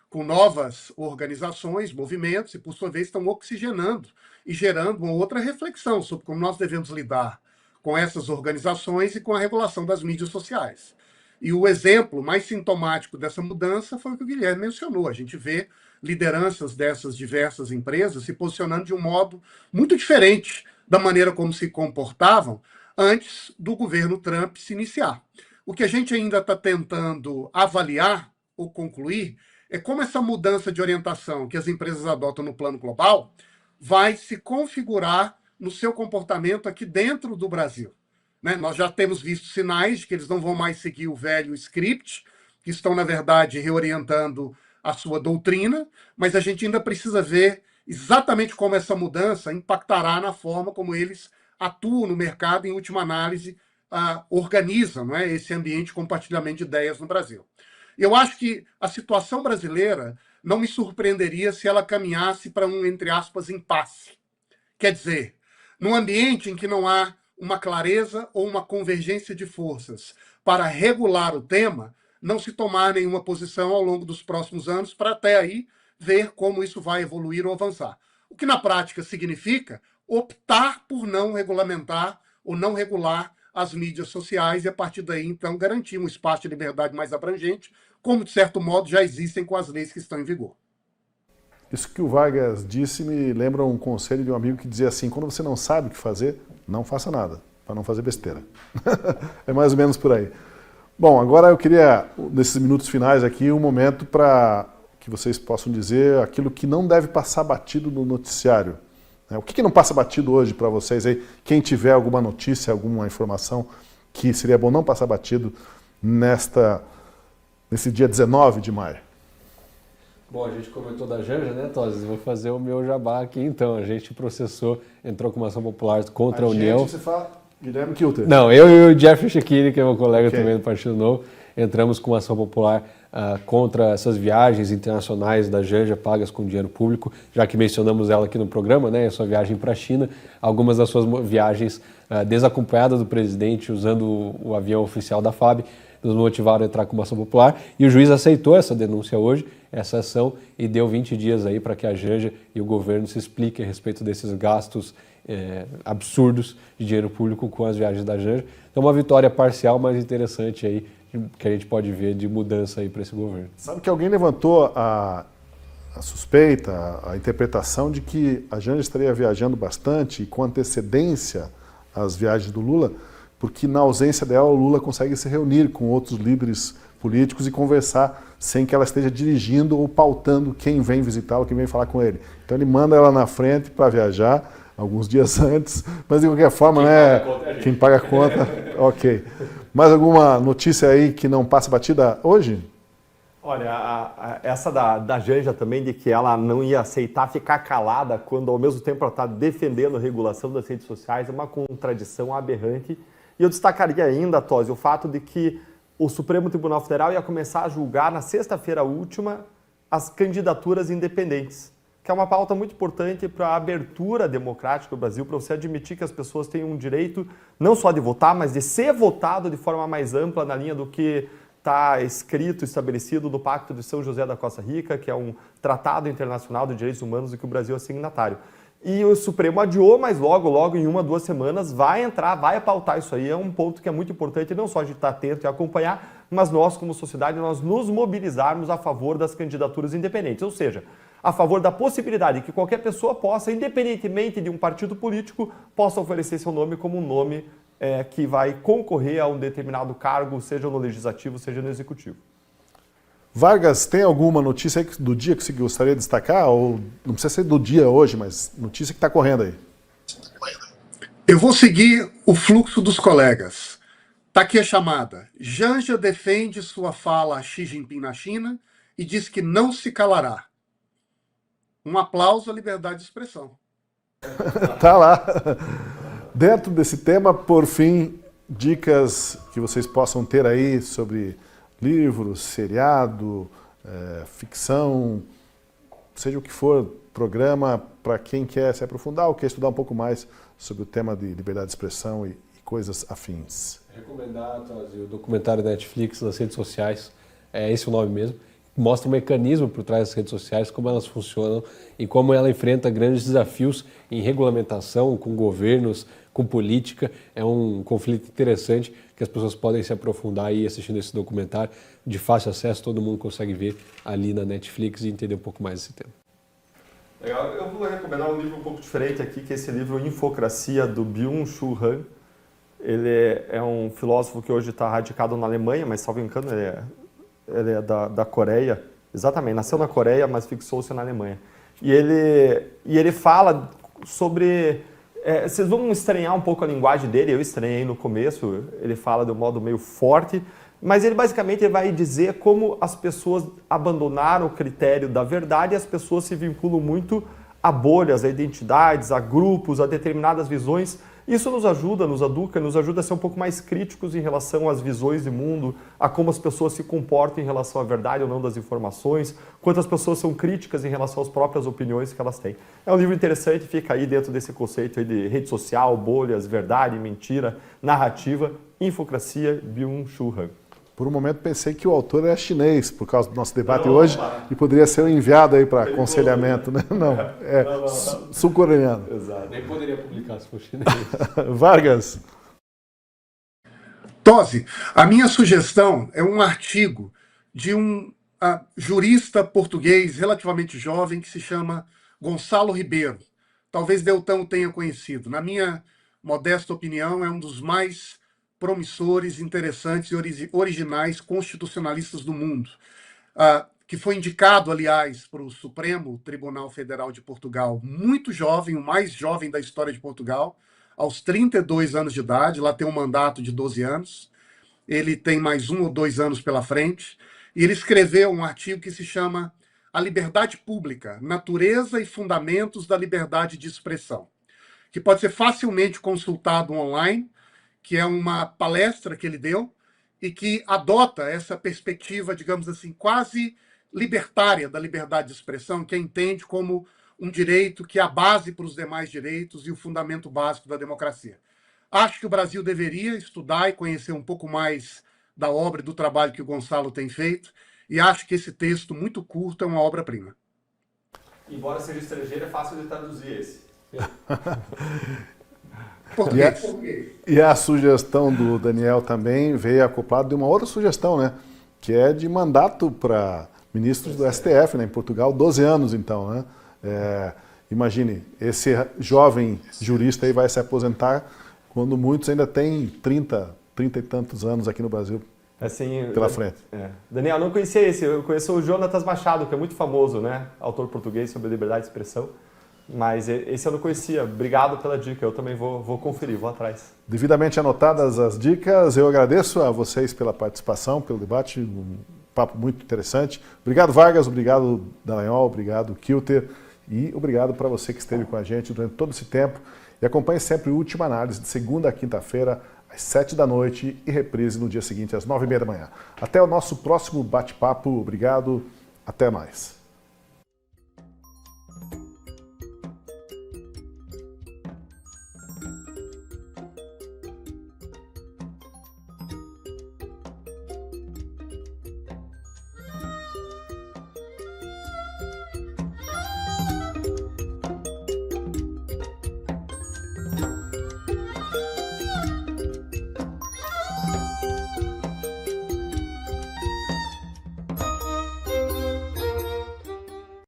com novas organizações, movimentos, e, por sua vez, estão oxigenando e gerando uma outra reflexão sobre como nós devemos lidar com essas organizações e com a regulação das mídias sociais. E o exemplo mais sintomático dessa mudança foi o que o Guilherme mencionou. A gente vê lideranças dessas diversas empresas se posicionando de um modo muito diferente da maneira como se comportavam antes do governo Trump se iniciar. O que a gente ainda está tentando avaliar ou concluir é como essa mudança de orientação que as empresas adotam no plano global vai se configurar no seu comportamento aqui dentro do Brasil. Nós já temos visto sinais de que eles não vão mais seguir o velho script, que estão, na verdade, reorientando a sua doutrina, mas a gente ainda precisa ver exatamente como essa mudança impactará na forma como eles atuam no mercado e, em última análise, organizam esse ambiente de compartilhamento de ideias no Brasil. Eu acho que a situação brasileira não me surpreenderia se ela caminhasse para um, entre aspas, impasse. Quer dizer, num ambiente em que não há uma clareza ou uma convergência de forças para regular o tema, não se tomar nenhuma posição ao longo dos próximos anos para até aí ver como isso vai evoluir ou avançar. O que na prática significa optar por não regulamentar ou não regular as mídias sociais e a partir daí então garantir um espaço de liberdade mais abrangente, como de certo modo já existem com as leis que estão em vigor. Isso que o Vargas disse me lembra um conselho de um amigo que dizia assim, quando você não sabe o que fazer, não faça nada, para não fazer besteira. É mais ou menos por aí. Bom, agora eu queria, nesses minutos finais aqui, um momento para que vocês possam dizer aquilo que não deve passar batido no noticiário. O que não passa batido hoje para vocês aí? Quem tiver alguma notícia, alguma informação que seria bom não passar batido nesse dia 19 de maio. Bom, a gente comentou da Janja, né, Toses? Vou fazer o meu jabá aqui, então. A gente processou, entrou com uma ação popular contra a União. Você fala Guilherme Kilter? Não, eu e o Jeffrey Shekini, que é meu colega também do Partido Novo, entramos com uma ação popular contra essas viagens internacionais da Janja pagas com dinheiro público, já que mencionamos ela aqui no programa, né, a sua viagem para a China, algumas das suas viagens desacompanhadas do presidente, usando o avião oficial da FAB, nos motivaram a entrar com uma ação popular, e o juiz aceitou essa denúncia hoje, essa ação, e deu 20 dias aí para que a Janja e o governo se expliquem a respeito desses gastos absurdos de dinheiro público com as viagens da Janja. Então, uma vitória parcial, mas interessante aí, que a gente pode ver de mudança aí para esse governo. Sabe que alguém levantou a suspeita, a interpretação de que a Janja estaria viajando bastante e com antecedência às viagens do Lula, porque na ausência dela o Lula consegue se reunir com outros líderes políticos e conversar sem que ela esteja dirigindo ou pautando quem vem visitá-lo, quem vem falar com ele. Então ele manda ela na frente para viajar alguns dias antes, mas de qualquer forma, quem paga a conta, ok. Mais alguma notícia aí que não passa batida hoje? Olha, essa da Janja também, de que ela não ia aceitar ficar calada quando ao mesmo tempo ela está defendendo a regulação das redes sociais, é uma contradição aberrante. E eu destacaria ainda, Tosi, o fato de que o Supremo Tribunal Federal ia começar a julgar na sexta-feira última as candidaturas independentes, que é uma pauta muito importante para a abertura democrática do Brasil, para você admitir que as pessoas têm um direito não só de votar, mas de ser votado de forma mais ampla na linha do que está escrito, estabelecido no Pacto de São José da Costa Rica, que é um tratado internacional de direitos humanos e que o Brasil é signatário. E o Supremo adiou, mas logo, em 1 a 2 semanas, vai pautar isso aí. É um ponto que é muito importante, não só a gente estar atento e acompanhar, mas nós, como sociedade, nós nos mobilizarmos a favor das candidaturas independentes. Ou seja, a favor da possibilidade que qualquer pessoa possa, independentemente de um partido político, possa oferecer seu nome como um nome que vai concorrer a um determinado cargo, seja no legislativo, seja no executivo. Vargas, tem alguma notícia aí do dia que você gostaria de destacar? Ou não precisa ser do dia hoje, mas notícia que está correndo aí. Eu vou seguir o fluxo dos colegas. Está aqui a chamada. Janja defende sua fala a Xi Jinping na China e diz que não se calará. Um aplauso à liberdade de expressão. Tá lá. Dentro desse tema, por fim, dicas que vocês possam ter aí sobre livros, seriado, ficção, seja o que for, programa para quem quer se aprofundar ou quer estudar um pouco mais sobre o tema de liberdade de expressão e coisas afins. Recomendar, o documentário da Netflix nas redes sociais, é esse o nome mesmo, mostra o mecanismo por trás das redes sociais, como elas funcionam e como ela enfrenta grandes desafios em regulamentação, com governos, com política. É um conflito interessante que as pessoas podem se aprofundar aí assistindo esse documentário, de fácil acesso, todo mundo consegue ver ali na Netflix e entender um pouco mais desse tema. Legal. Eu vou recomendar um livro um pouco diferente aqui, que é esse livro Infocracia, do Byung-Chul Han. Ele é um filósofo que hoje está radicado na Alemanha, mas, salvo engano, ele é da Coreia. Exatamente, nasceu na Coreia, mas fixou-se na Alemanha. E ele fala sobre... vocês vão estranhar um pouco a linguagem dele, eu estranhei no começo, ele fala de um modo meio forte, mas ele basicamente vai dizer como as pessoas abandonaram o critério da verdade e as pessoas se vinculam muito a bolhas, a identidades, a grupos, a determinadas visões. Isso nos ajuda, nos educa, nos ajuda a ser um pouco mais críticos em relação às visões de mundo, a como as pessoas se comportam em relação à verdade ou não das informações, quantas pessoas são críticas em relação às próprias opiniões que elas têm. É um livro interessante, fica aí dentro desse conceito aí de rede social, bolhas, verdade, mentira, narrativa, Infocracia, Byung-Chul Han. Por um momento pensei que o autor era chinês, por causa do nosso debate hoje, e poderia ser um enviado aí para aconselhamento, né? Não, sul-coreano. Exato. Nem poderia publicar se for chinês. Vargas. Tosi, a minha sugestão é um artigo de um jurista português relativamente jovem que se chama Gonçalo Ribeiro. Talvez Deltão tenha conhecido. Na minha modesta opinião, é um dos mais promissores, interessantes e originais constitucionalistas do mundo, que foi indicado, aliás, para o Supremo Tribunal Federal de Portugal, muito jovem, o mais jovem da história de Portugal, aos 32 anos de idade, lá tem um mandato de 12 anos, ele tem mais 1 ou 2 anos pela frente, e ele escreveu um artigo que se chama A Liberdade Pública, Natureza e Fundamentos da Liberdade de Expressão, que pode ser facilmente consultado online, que é uma palestra que ele deu e que adota essa perspectiva, digamos assim, quase libertária da liberdade de expressão, que a entende como um direito que é a base para os demais direitos e o fundamento básico da democracia. Acho que o Brasil deveria estudar e conhecer um pouco mais da obra e do trabalho que o Gonçalo tem feito, e acho que esse texto, muito curto, é uma obra-prima. Embora seja estrangeiro, é fácil de traduzir esse. E a sugestão do Daniel também veio acoplada de uma outra sugestão, né? Que é de mandato para ministros do STF, né? Em Portugal, 12 anos então, né? Imagine, esse jovem jurista aí vai se aposentar quando muitos ainda têm 30 e tantos anos aqui no Brasil assim, pela frente. Daniel, não conhecia esse, eu conheço o Jonatas Machado, que é muito famoso, né? Autor português sobre liberdade de expressão. Mas esse eu não conhecia. Obrigado pela dica. Eu também vou conferir, vou atrás. Devidamente anotadas as dicas, eu agradeço a vocês pela participação, pelo debate. Um bate-papo muito interessante. Obrigado, Vargas, obrigado, Dallagnol, obrigado, Kilter, e obrigado para você que esteve com a gente durante todo esse tempo. E acompanhe sempre o Última Análise, de segunda a quinta-feira, às 7 da noite, e reprise no dia seguinte, às 9h30 da manhã. Até o nosso próximo bate-papo. Obrigado, até mais.